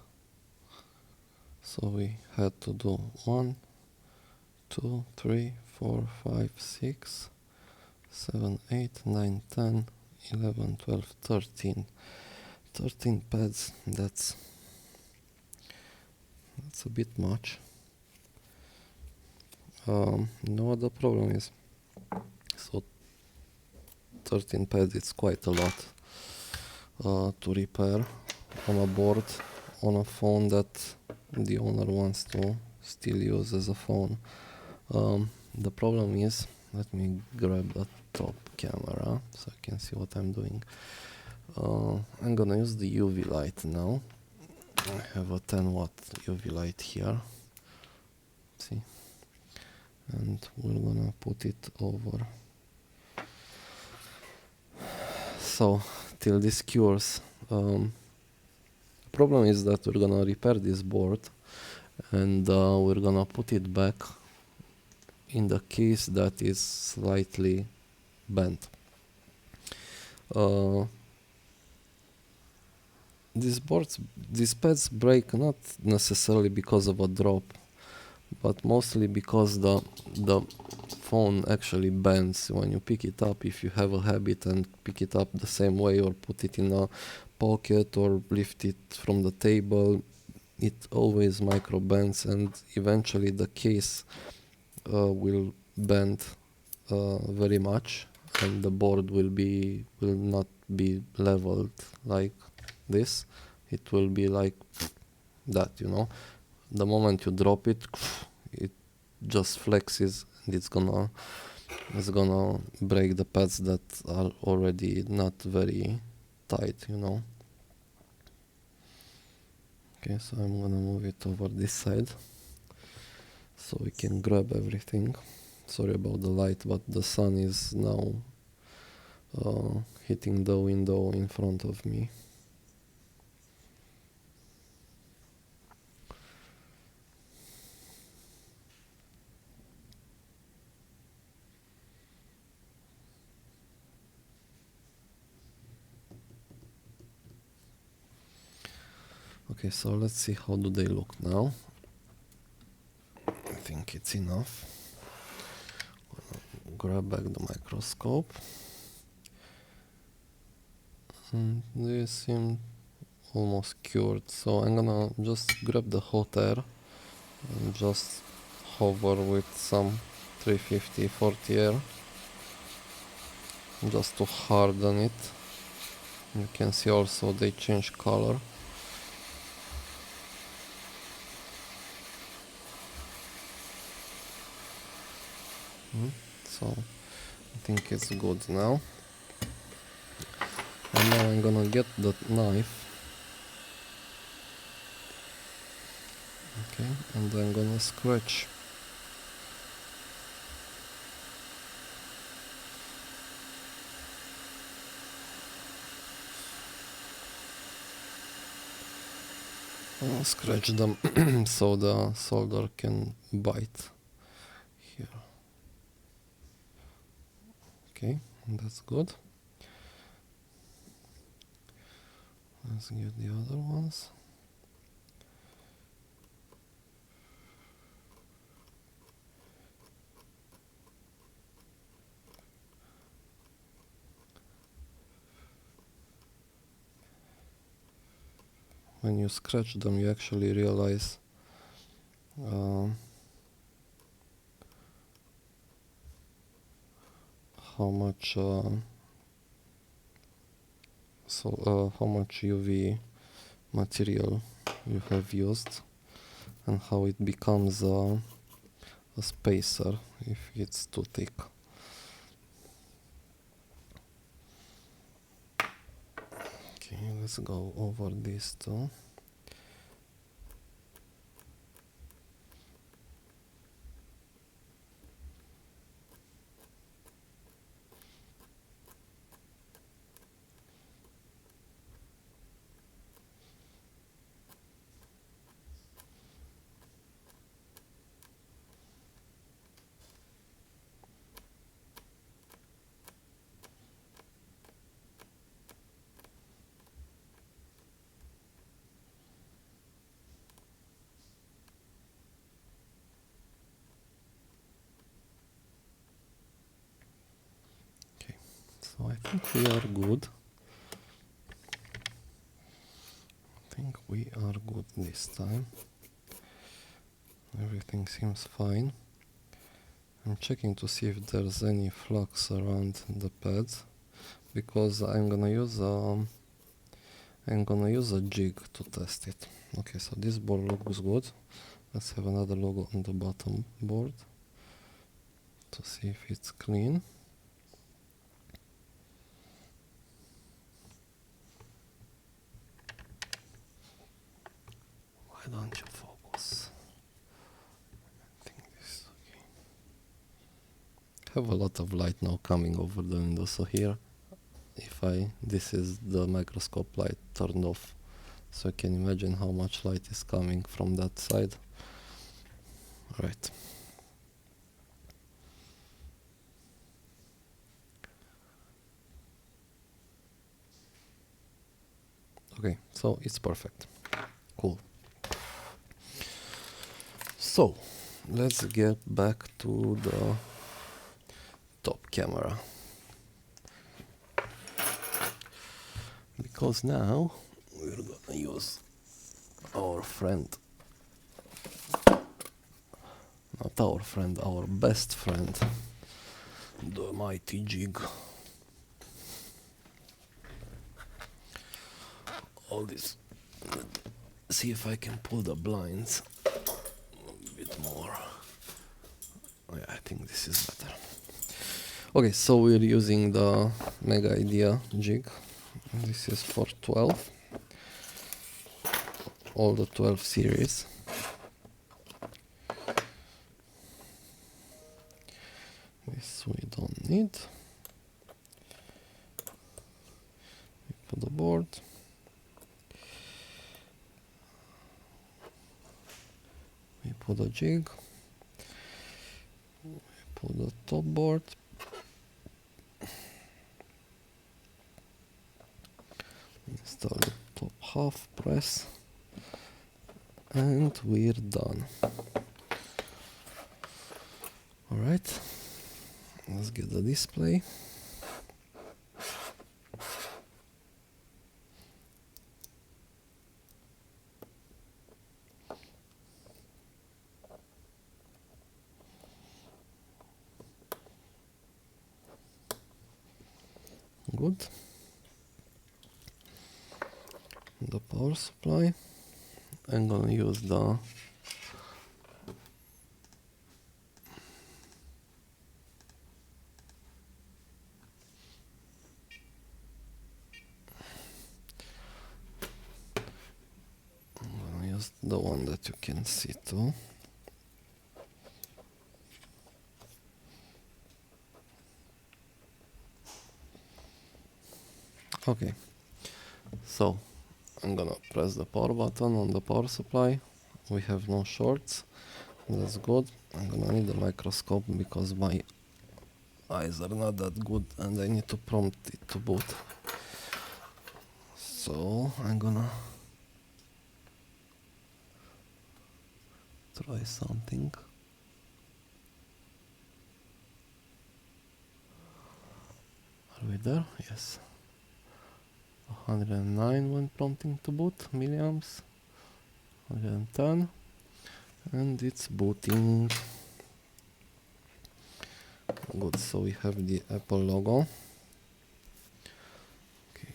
So we had to do 1, 2, 3, 4, 5, 6, 7, 8, 9, 10, 11, 12, 13. 13 pads, that's a bit much. No, the problem is, so 13 pads, it's quite a lot to repair on a board, on a phone that the owner wants to still use as a phone. The problem is, let me grab the top camera so I can see what I'm doing. I'm gonna use the UV light now. I have a 10 watt UV light here. See? And we're gonna put it over. So, till this cures. Problem is that we're gonna repair this board and we're gonna put it back in the case that is slightly bent. These pads break not necessarily because of a drop, but mostly because the phone actually bends when you pick it up. If you have a habit and pick it up the same way or put it in a pocket or lift it from the table, it always micro bends and eventually the case will bend very much and the board will not be leveled like this. It will be like that, you know. The moment you drop it, it just flexes and it's gonna break the pads that are already not very tight, you know. Okay, so I'm gonna move it over this side so we can grab everything. Sorry about the light, but the sun is now hitting the window in front of me. Okay, so let's see how do they look now. I think it's enough. Grab back the microscope. And they seem almost cured, so I'm gonna just grab the hot air and just hover with some 350 40 air just to harden it. You can see also they change color. So I think it's good now. And now I'm gonna get the knife. Okay, and I'm gonna scratch. Scratch them so the solder can bite here. Okay, that's good. Let's get the other ones. When you scratch them, you actually realize how much how much UV material you have used and how it becomes a spacer if it's too thick. Okay, let's go over these two. So I think we are good. I think we are good this time. Everything seems fine. I'm checking to see if there's any flux around the pads, because I'm gonna use a jig to test it. Okay, so this board looks good. Let's have another logo on the bottom board to see if it's clean. Why don't you focus? I think this is okay. Have a lot of light now coming over the window, so here, this is the microscope light turned off, so you can imagine how much light is coming from that side. Right. Okay, so it's perfect. Cool. So let's get back to the top camera, because now we're gonna use our friend, not our friend, our best friend, the mighty jig. All this. See if I can pull the blinds a bit more. Oh, yeah, I think this is better. Okay, so we're using the Mega Idea jig. This is for 12. All the 12 series. This we don't need. We put the board. We put a jig. We put the top board. Install the top half, press. And we're done. Alright, let's get the display. Good. The power supply. I'm gonna use the one that you can see too. Okay, so I'm gonna press the power button on the power supply. We have no shorts, that's good. I'm gonna need a microscope because my eyes are not that good and I need to prompt it to boot. So I'm gonna try something. Are we there? Yes. 109 when prompting to boot, milliamps. 110. And it's booting. Good, so we have the Apple logo. Okay,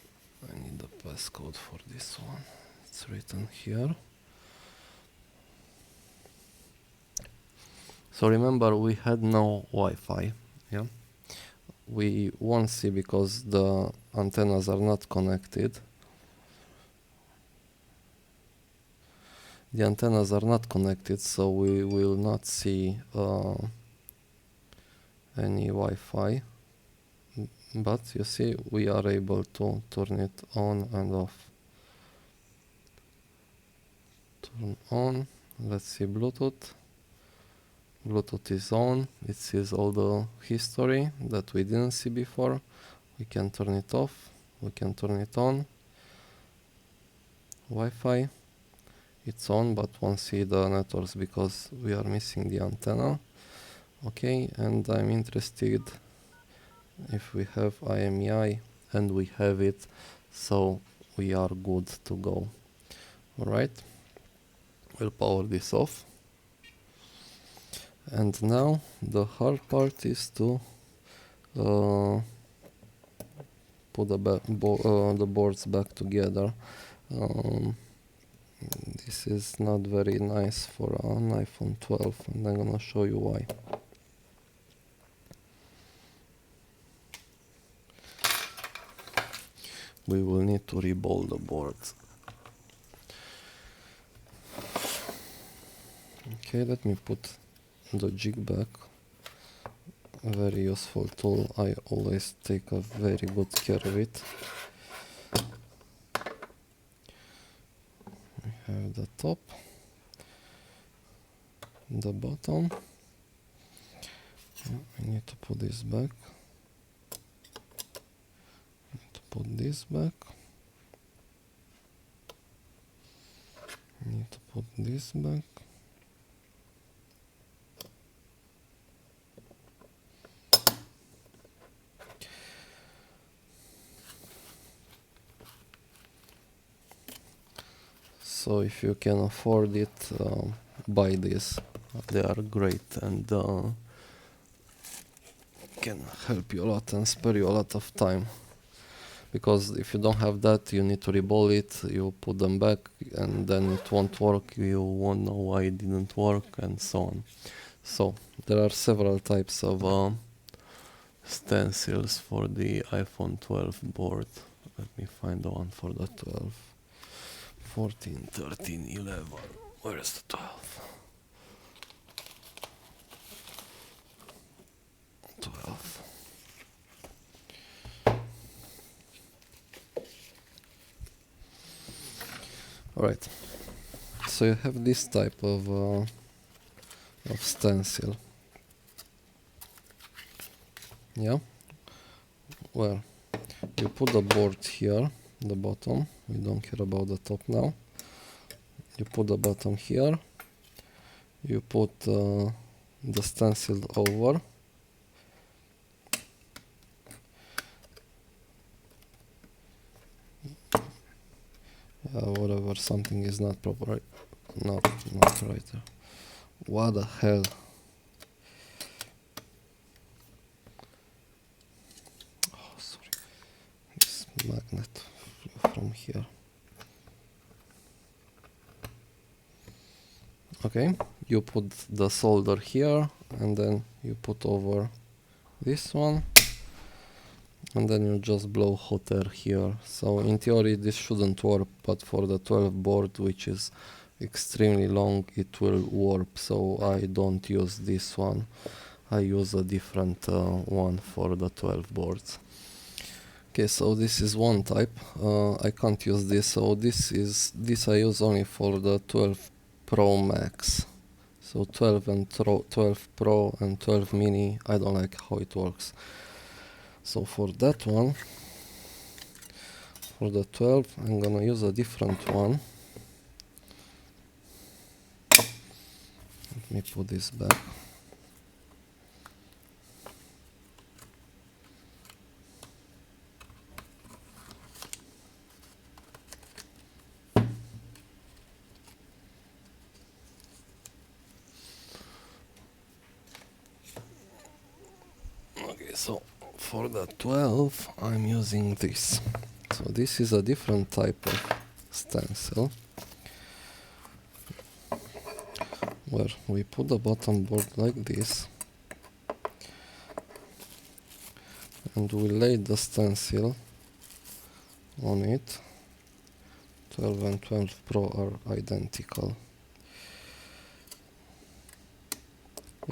I need the passcode for this one. It's written here. So remember, we had no Wi-Fi, yeah? We won't see because the antennas are not connected. The antennas are not connected, so we will not see any Wi-Fi. But you see, we are able to turn it on and off. Turn on. Let's see Bluetooth. Bluetooth is on. It sees all the history that we didn't see before. We can turn it off. We can turn it on. Wi-Fi. It's on, but won't see the networks because we are missing the antenna. Okay, and I'm interested if we have IMEI, and we have it, so we are good to go. Alright, we'll power this off. And now the hard part is to put the boards back together. This is not very nice for an iPhone 12, and I'm gonna show you why. We will need to reball the boards. Okay, let me put the jig back. A very useful tool. I always take a very good care of it. We have the top, the bottom. I need to put this back. Put this back. Need to put this back. So if you can afford it, buy this. They are great and can help you a lot and spare you a lot of time. Because if you don't have that, you need to reball it, you put them back, and then it won't work, you won't know why it didn't work, and so on. So, there are several types of stencils for the iPhone 12 board. Let me find the one for the 12. 14, 13, 11. Where is the 12? 12. Alright, so you have this type of stencil. Yeah, well, you put the board here, the bottom, we don't care about the top now. you put the bottom here, you put the stencil over, whatever, something is not proper, not right there. What the hell? Oh, sorry, this magnet from here. Okay, you put the solder here, and then you put over this one, and then you just blow hot air here. So in theory this shouldn't warp, but for the 12 board, which is extremely long, it will warp, so I don't use this one. I use a different one for the 12 boards. Okay, so this is one type. I can't use this, so this I use only for the 12 Pro Max. So 12 and 12 Pro and 12 Mini, I don't like how it works. So for that one, for the 12, I'm gonna use a different one. Let me put this back. Okay, so for the 12, I'm using this. So this is a different type of stencil, where we put the bottom board like this, and we lay the stencil on it. 12 and 12 Pro are identical.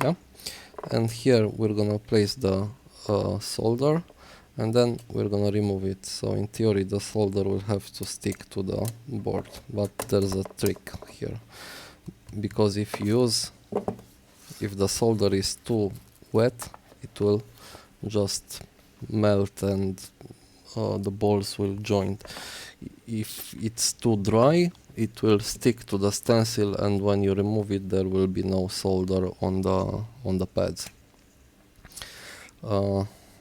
Yeah, and here we're gonna place the solder, and then we're gonna remove it. So in theory the solder will have to stick to the board, but there's a trick here, because if the solder is too wet, it will just melt and the balls will joint. If it's too dry, it will stick to the stencil, and when you remove it, there will be no solder on the pads.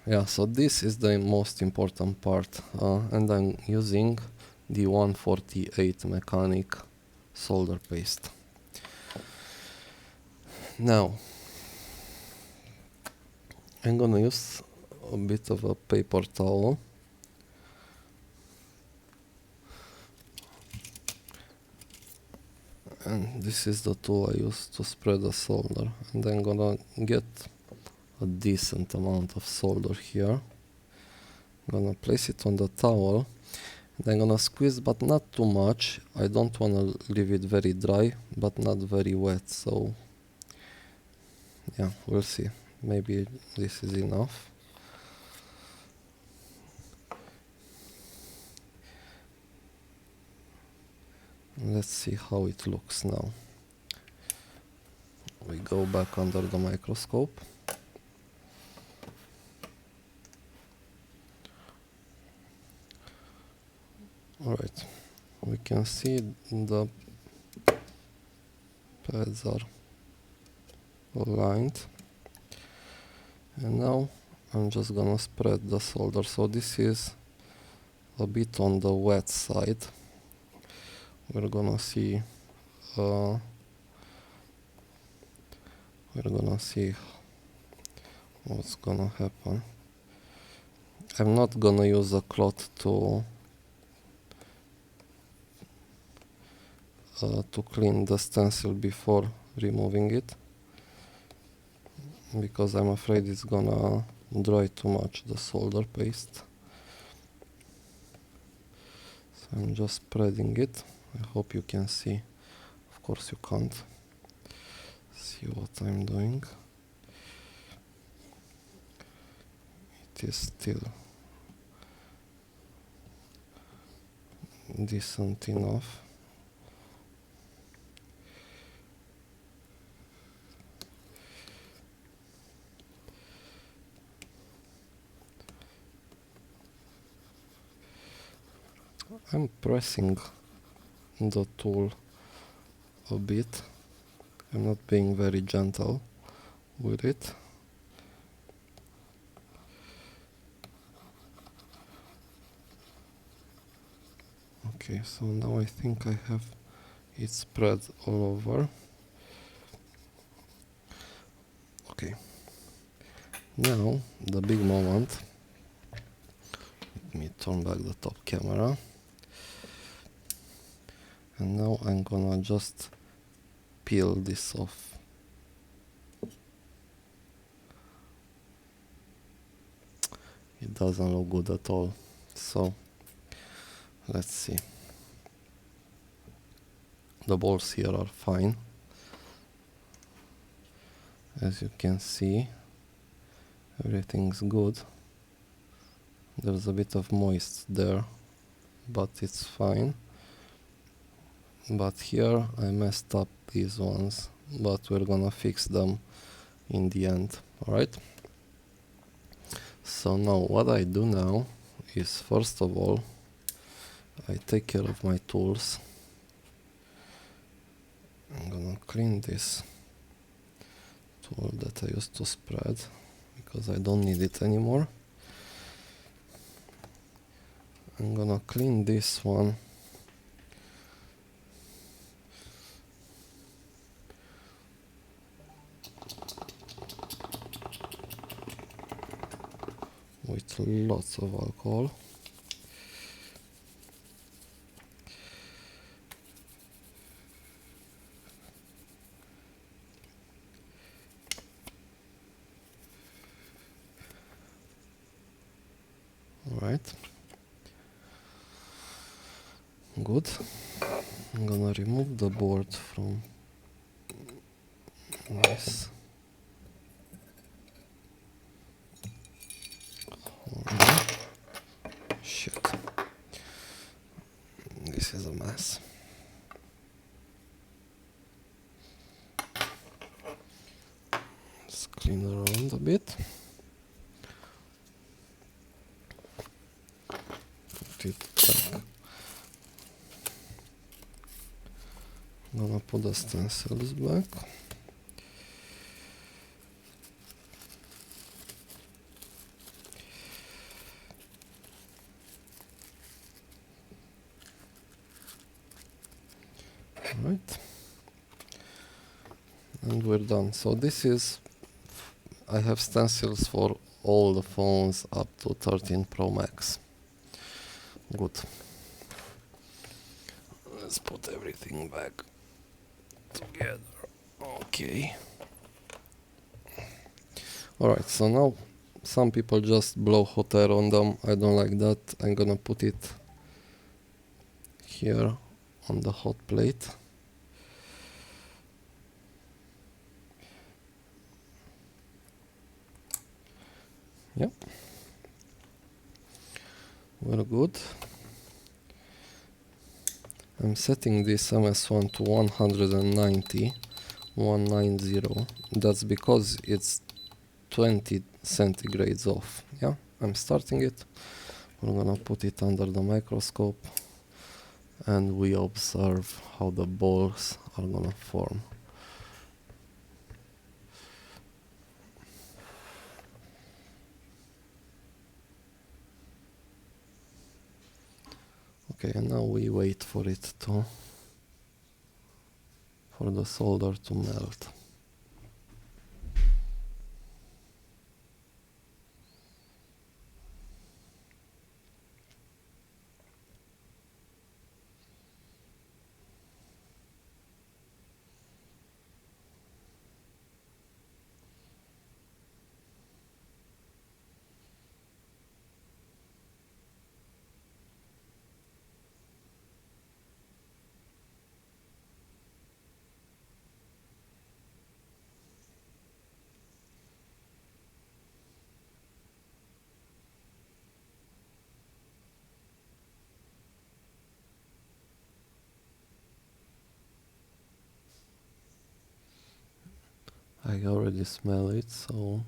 Yeah, so this is the most important part, and I'm using the 148 mechanic solder paste. Now I'm gonna use a bit of a paper towel, and this is the tool I use to spread the solder, and I'm gonna get a decent amount of solder here. I'm gonna place it on the towel, and I'm gonna squeeze, but not too much. I don't wanna leave it very dry, but not very wet, so yeah, we'll see. Maybe this is enough. Let's see how it looks now. We go back under the microscope. Alright, we can see the pads are aligned, and now I'm just gonna spread the solder. So this is a bit on the wet side. We're gonna see what's gonna happen. I'm not gonna use a cloth to clean the stencil before removing it, because I'm afraid it's gonna dry too much, the solder paste. So I'm just spreading it. I hope you can see. Of course you can't see what I'm doing. It is still decent enough. I'm pressing the tool a bit. I'm not being very gentle with it. Okay, so now I think I have it spread all over. Okay, now the big moment. Let me turn back the top camera. And now I'm gonna just peel this off. It doesn't look good at all. So let's see. The balls here are fine. As you can see, everything's good. There's a bit of moist there, but it's fine. But here I messed up these ones, but we're gonna fix them in the end. Alright? So now what I do now is, first of all, I take care of my tools. I'm gonna clean this tool that I used to spread because I don't need it anymore. I'm gonna clean this one. With lots of alcohol. Alright. Good. I'm gonna remove the board from this. Shit. This is a mess. Let's clean around a bit. Put it back. I'm gonna put the stencils back. Right, and we're done. So this is, I have stencils for all the phones up to 13 Pro Max. Good. Let's put everything back together. Okay. Alright, so now some people just blow hot air on them. I don't like that. I'm gonna put it here on the hot plate. Yep. We're good. I'm setting this MS1 to 190. That's because it's 20 centigrades off. Yeah, I'm starting it. We're gonna put it under the microscope and we observe how the balls are gonna form. Okay, and now we wait for it to, for the solder to melt. I already smell it, so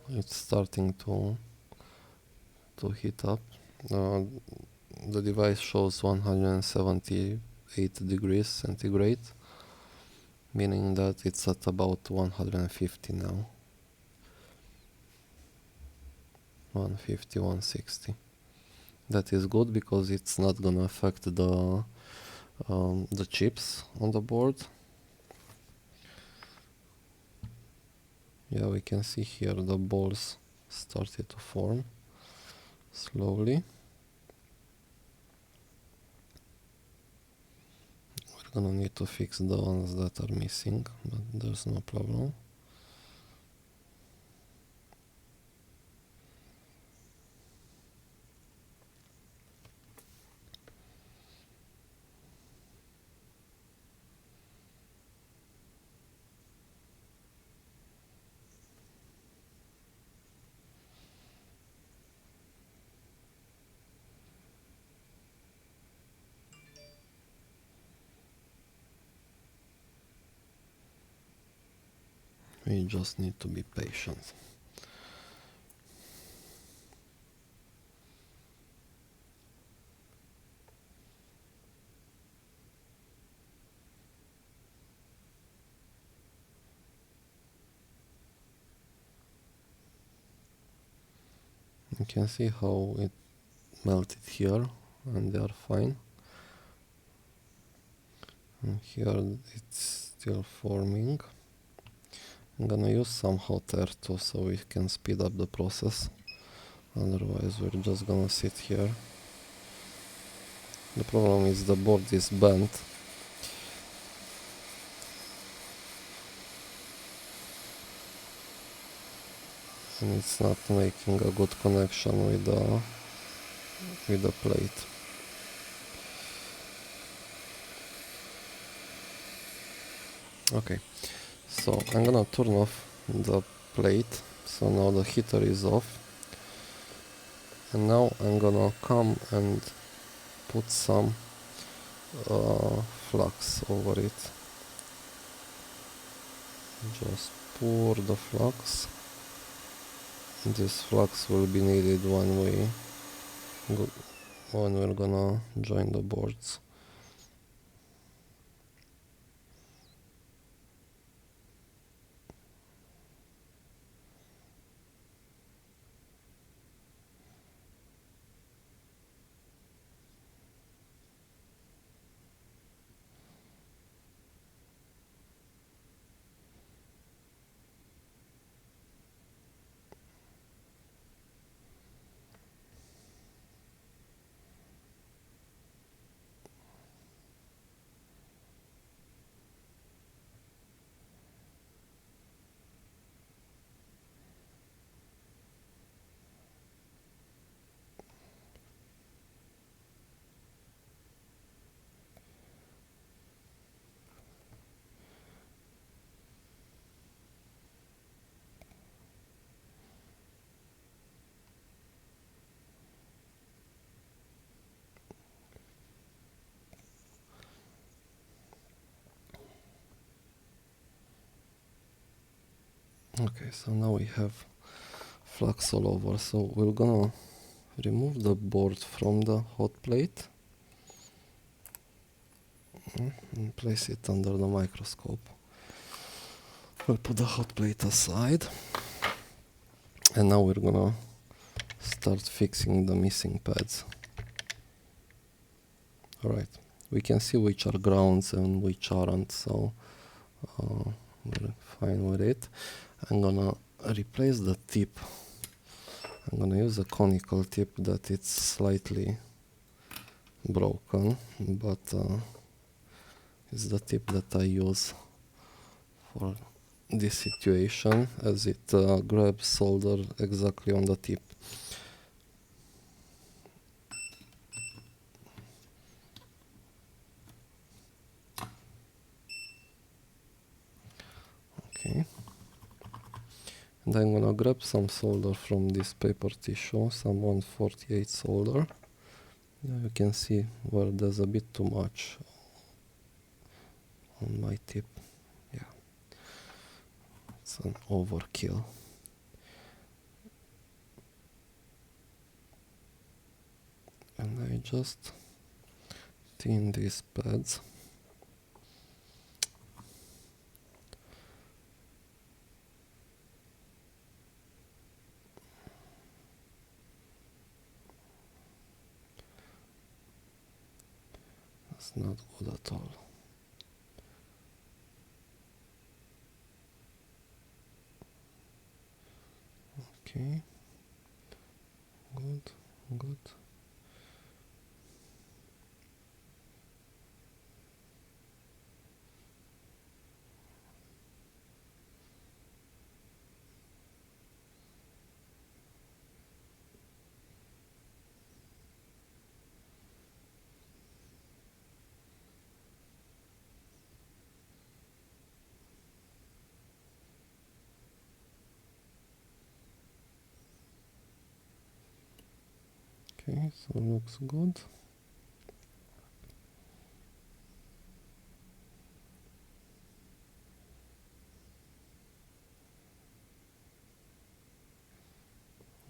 it's starting to heat up. The device shows 178 degrees centigrade. meaning that it's at about 150 now. 150, 160. That is good because it's not gonna affect the chips on the board. Yeah, we can see here the balls started to form slowly. We're gonna need to fix the ones that are missing, but there's no problem. We just need to be patient. You can see how it melted here, and they are fine. And here it's still forming. I'm gonna use some hot air too, so we can speed up the process. Otherwise we're just gonna sit here. The problem is the board is bent. And it's not making a good connection with the plate. Okay, so I'm gonna turn off the plate. So now the heater is off. And now I'm gonna come and put some flux over it. Just pour the flux. This flux will be needed when we're gonna join the boards. Okay, so now we have flux all over. So we're gonna remove the board from the hot plate and place it under the microscope. We'll put the hot plate aside, and now we're gonna start fixing the missing pads. Alright, we can see which are grounds and which aren't, so we're fine with it. I'm gonna replace the tip. I'm gonna use a conical tip that it's slightly broken, but it's the tip that I use for this situation, as it grabs solder exactly on the tip. Okay. And I'm gonna grab some solder from this paper tissue, some 148 solder. You can see where there's a bit too much on my tip. Yeah, it's an overkill. And I just thin these pads. It's not good at all. Okay, good, good. Okay, so looks good.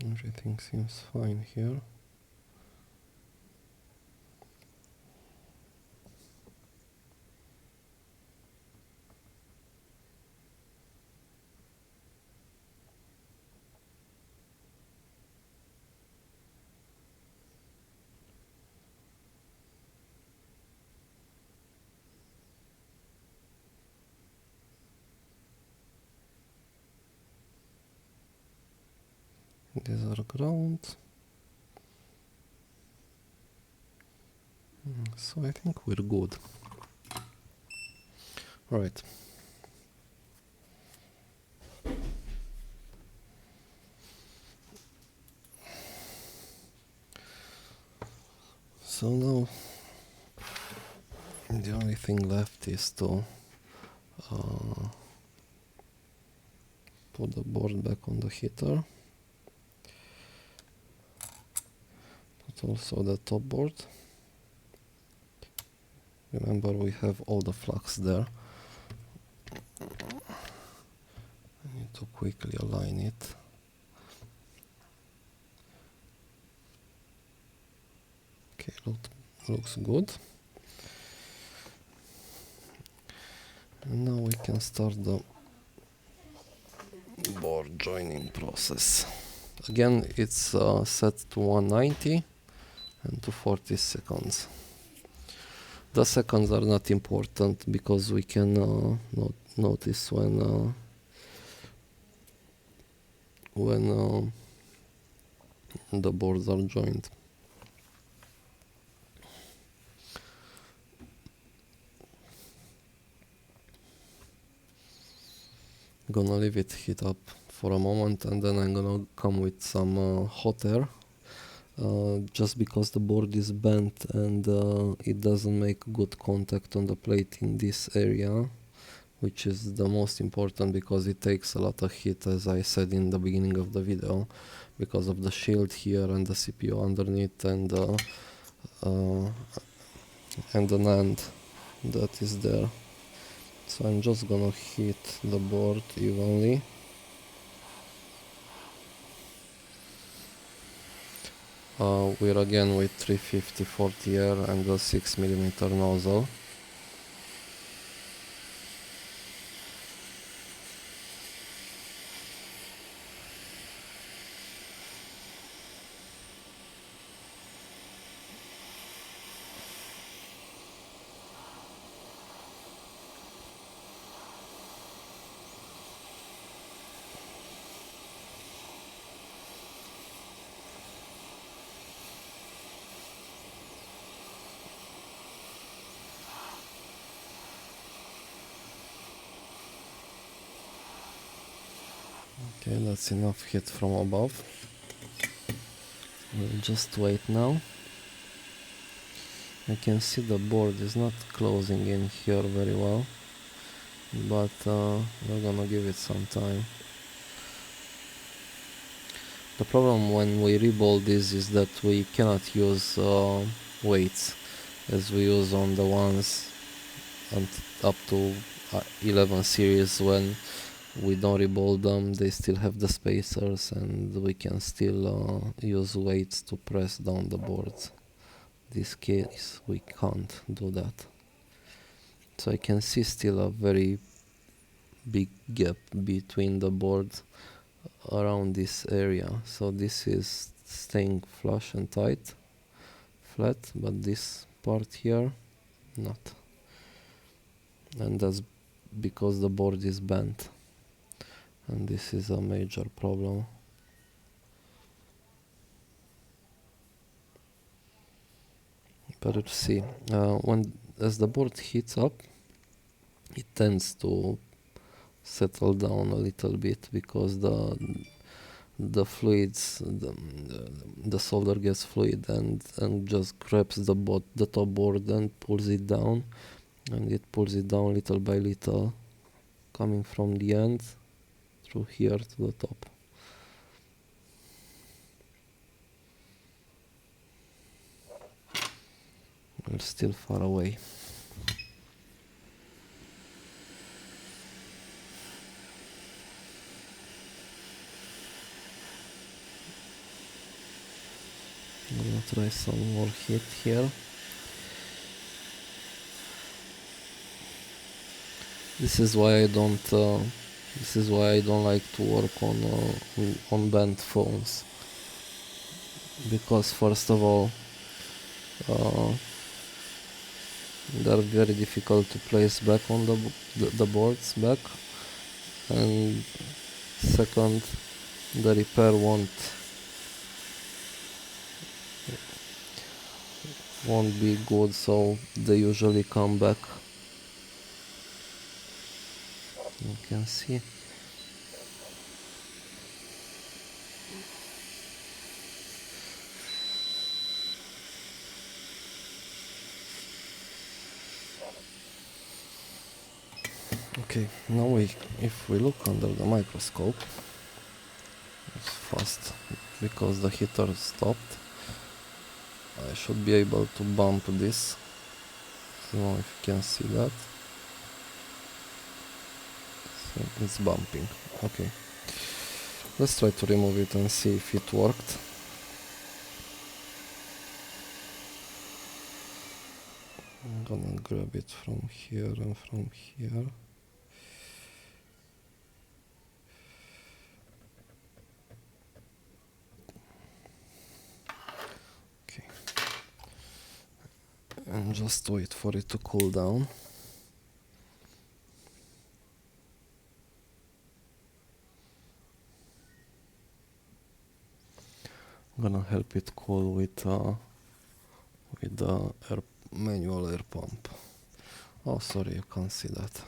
Everything seems fine here. These are ground. So I think we're good. Right. So now the only thing left is to put the board back on the heater. Put also the top board. Remember, we have all the flux there. I need to quickly align it. Okay, looks good. And now we can start the board joining process. Again, it's set to 190 and to 40 seconds. The seconds are not important because we can notice when the boards are joined. Gonna leave it heat up for a moment, and then I'm gonna come with some hot air, just because the board is bent and it doesn't make good contact on the plate in this area, which is the most important because it takes a lot of heat, as I said in the beginning of the video, because of the shield here and the CPU underneath and the NAND that is there. So I'm just gonna heat the board evenly. We're again with 350 40 air and the 6mm nozzle. Okay, that's enough heat from above. We'll just wait now. I can see the board is not closing in here very well, but we're gonna give it some time. The problem when we reball this is that we cannot use weights as we use on the ones and up to 11 series. When we don't reball them, they still have the spacers and we can still use weights to press down the boards. This case we can't do that. So I can see still a very big gap between the board around this area. So this is staying flush and tight, flat, but this part here not. And that's because the board is bent, and this is a major problem. Better to see. As the board heats up, it tends to settle down a little bit because the fluids, the solder gets fluid and just grabs the top board and pulls it down, and it pulls it down little by little, coming from the end through here to the top. We're still far away. I'm gonna try some more heat here. This is why I don't. This is why I don't like to work on bent phones, because first of all, they're very difficult to place back on the boards back, and second, the repair won't be good, so they usually come back. You can see. Okay, now if we look under the microscope, it's fast because the heater stopped. I should be able to bump this. I don't know if you can see that. So it's bumping. Okay. Let's try to remove it and see if it worked. I'm gonna grab it from here and from here. Okay. And just wait for it to cool down. I'm gonna help it cool with the manual air pump. Oh, sorry, you can't see that.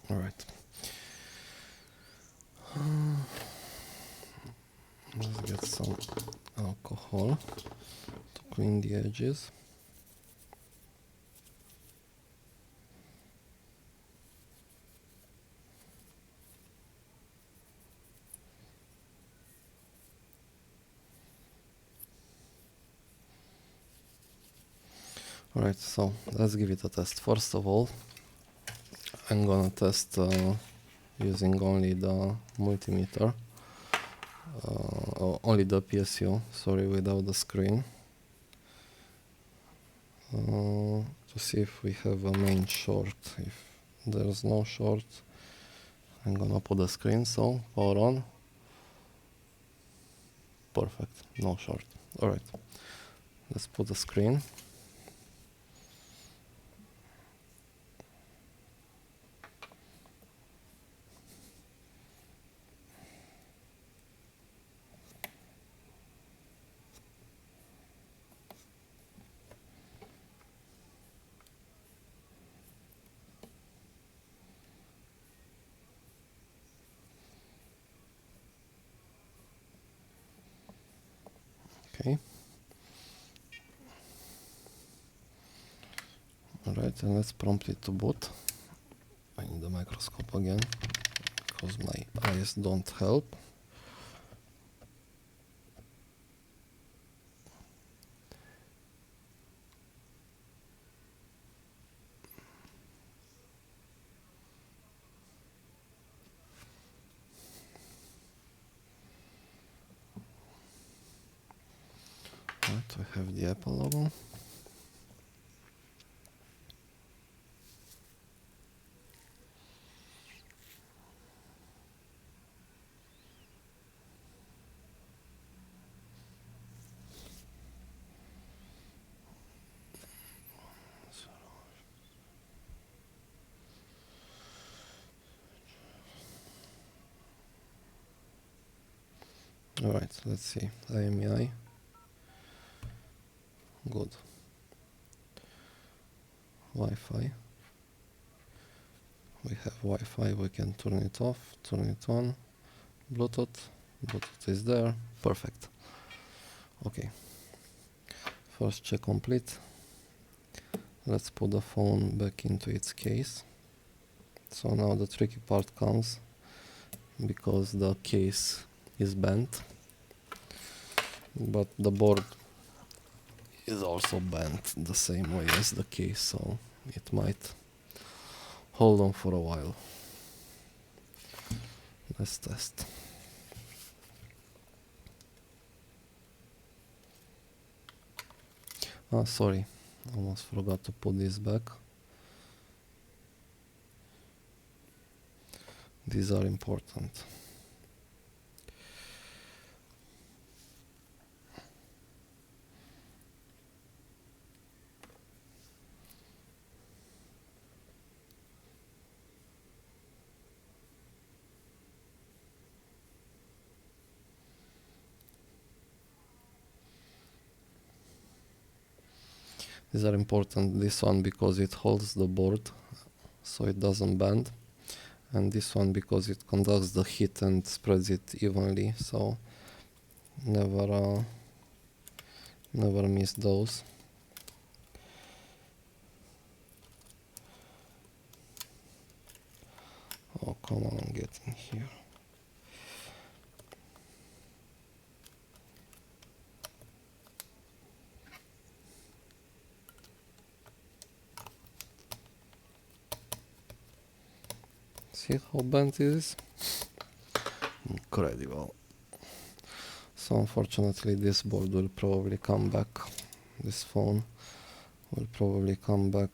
All right. Let's get some alcohol to clean the edges. All right, so let's give it a test. First of all, I'm gonna test using only the multimeter, only the PSU, sorry, without the screen. to see if we have a main short. If there's no short, I'm gonna put the screen, so power on. Perfect, no short. Alright, let's put the screen. Okay. Alright, and let's prompt it to boot. I need the microscope again, because my eyes don't help. Right, we have the Apple logo. Alright, let's see. IMEI. Good. Wi-Fi. We have Wi-Fi, we can turn it off, turn it on. Bluetooth. Bluetooth is there. Perfect. Okay. First check complete. Let's put the phone back into its case. So now the tricky part comes, because the case is bent, but the board is also bent the same way as the case, so it might hold on for a while. Let's test. Ah, sorry, almost forgot to put this back. These are important. These are important, this one because it holds the board so it doesn't bend, and this one because it conducts the heat and spreads it evenly, so never miss those. Oh, come on, get in here. See how bent it is? Incredible. So unfortunately this board will probably come back, this phone will probably come back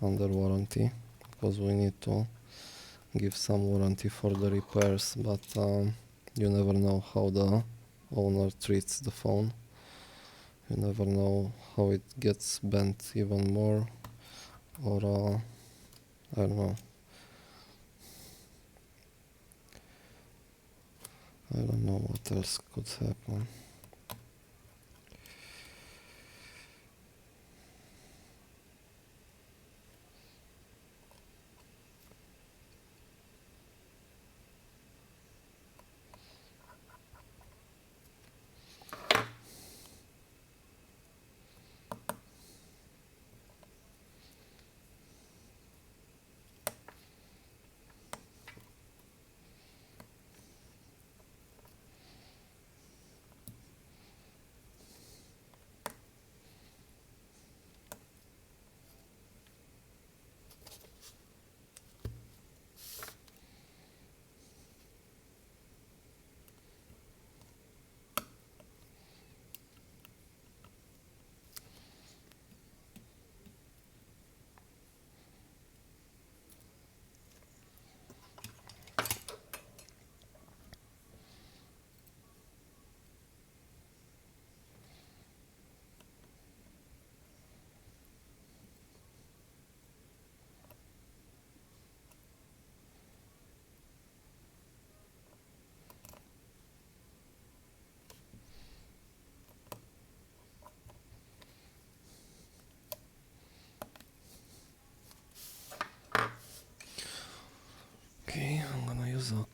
under warranty, because we need to give some warranty for the repairs, but you never know how the owner treats the phone. You never know how it gets bent even more, or I don't know. I don't know what else could happen.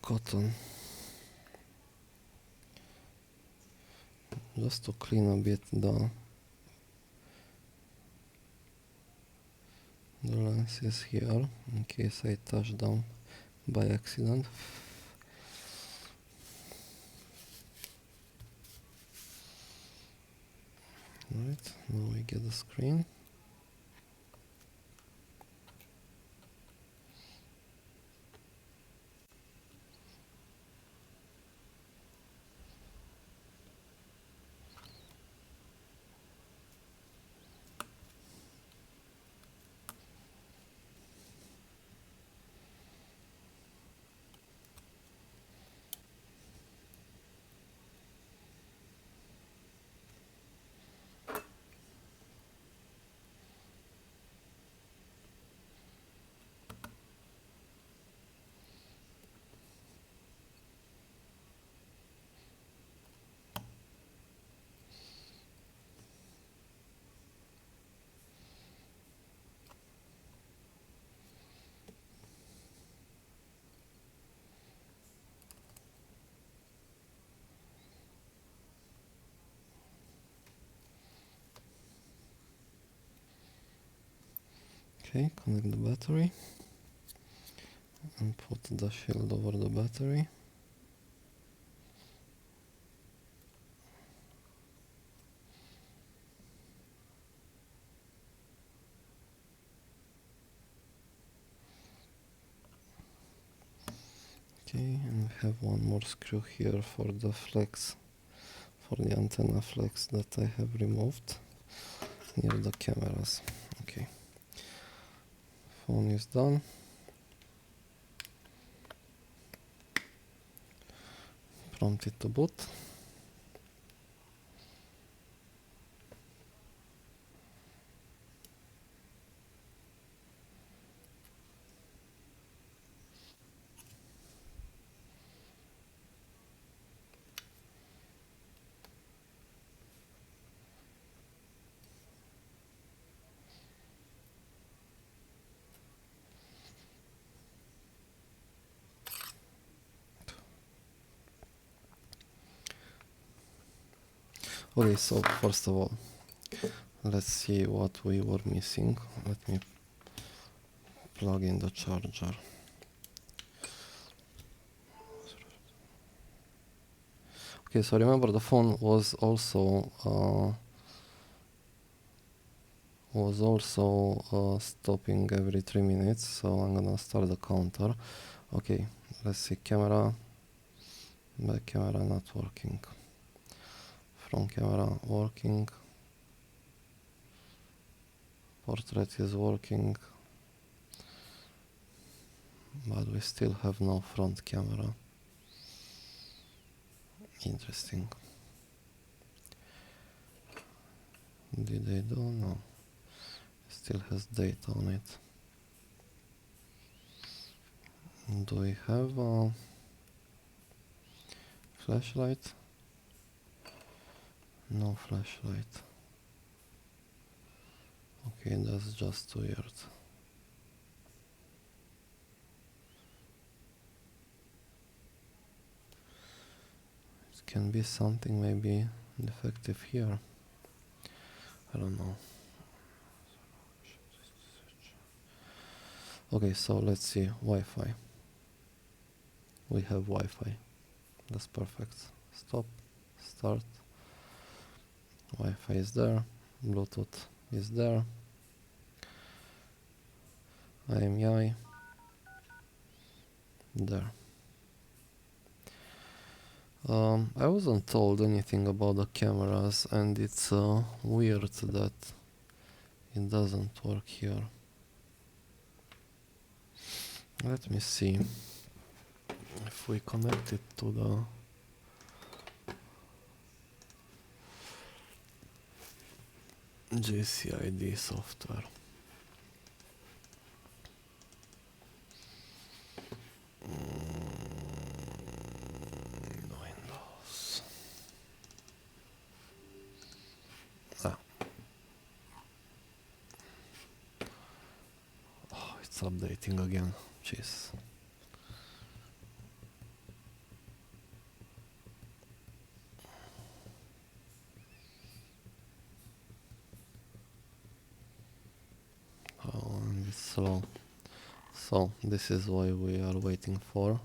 cotton just to clean a bit the lenses here in case I touch them by accident. Right, now we get the screen. Okay, connect the battery and put the shield over the battery. Okay, and we have one more screw here for the flex, for the antenna flex that I have removed near the cameras. Okay, phone is done. Prompt it to boot. Okay, so first of all, let's see what we were missing. Let me plug in the charger. Okay, so remember the phone was also stopping every 3 minutes, so I'm gonna start the counter. Okay, let's see, camera, back camera not working, front camera working, portrait is working, but we still have no front camera. Interesting. Did they do? No. Still has data on it. Do we have a flashlight? No flashlight. Okay, that's just weird. It can be something maybe defective here. I don't know. Okay, so let's see, Wi-Fi. We have Wi-Fi. That's perfect. Stop, start. Wi-Fi is there. Bluetooth is there. IMEI there. I wasn't told anything about the cameras, and it's weird that it doesn't work here. Let me see if we connect it to the JCID software. Windows. Oh, it's updating again. Jeez. slow. So this is why we are waiting for.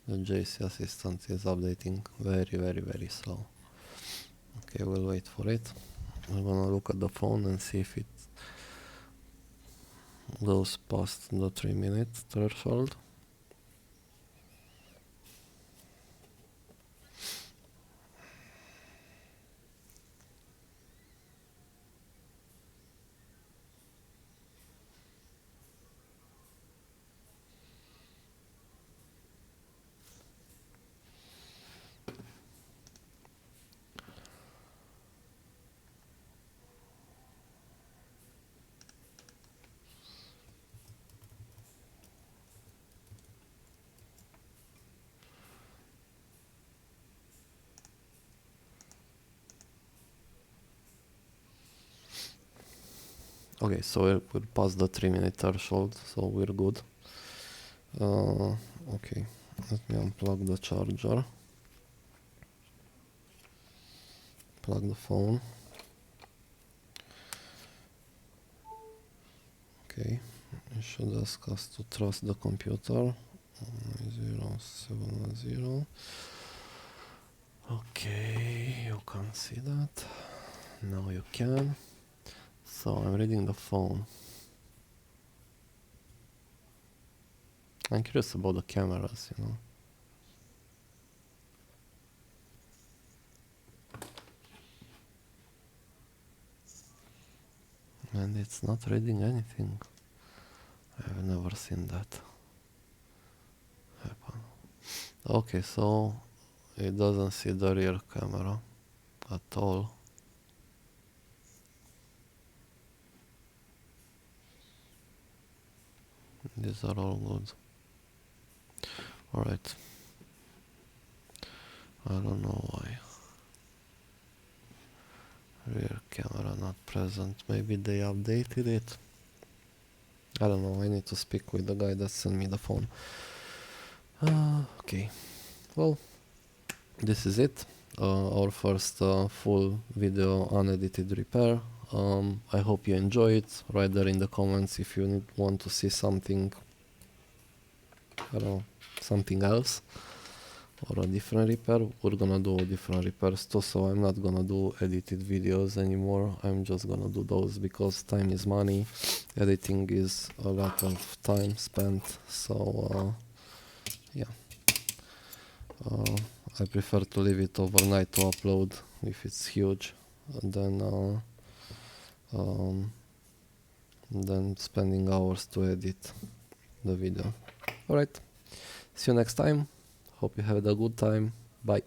The JC assistant is updating very slow. Okay, we'll wait for it. We're gonna look at the phone and see if it goes past the 3-minute threshold. Okay, so we're past the 3-minute threshold, so we're good. Okay, let me unplug the charger. Plug the phone. Okay, it should ask us to trust the computer. 070. Okay, you can see that. Now you can. So I'm reading the phone. I'm curious about the cameras, you know. And it's not reading anything. I've never seen that happen. Okay, so it doesn't see the rear camera at all. These are all good. Alright. I don't know why. Rear camera not present. Maybe they updated it. I don't know. I need to speak with the guy that sent me the phone. Okay. Well, this is it. Our first full video unedited repair. I hope you enjoy it. Write there in the comments if you want to see something, I don't know, something else or a different repair. We're gonna do different repairs too, so I'm not gonna do edited videos anymore. I'm just gonna do those because time is money. Editing is a lot of time spent, so yeah. I prefer to leave it overnight to upload if it's huge, and then spending hours to edit the video. Alright, see you next time. Hope you had a good time. Bye.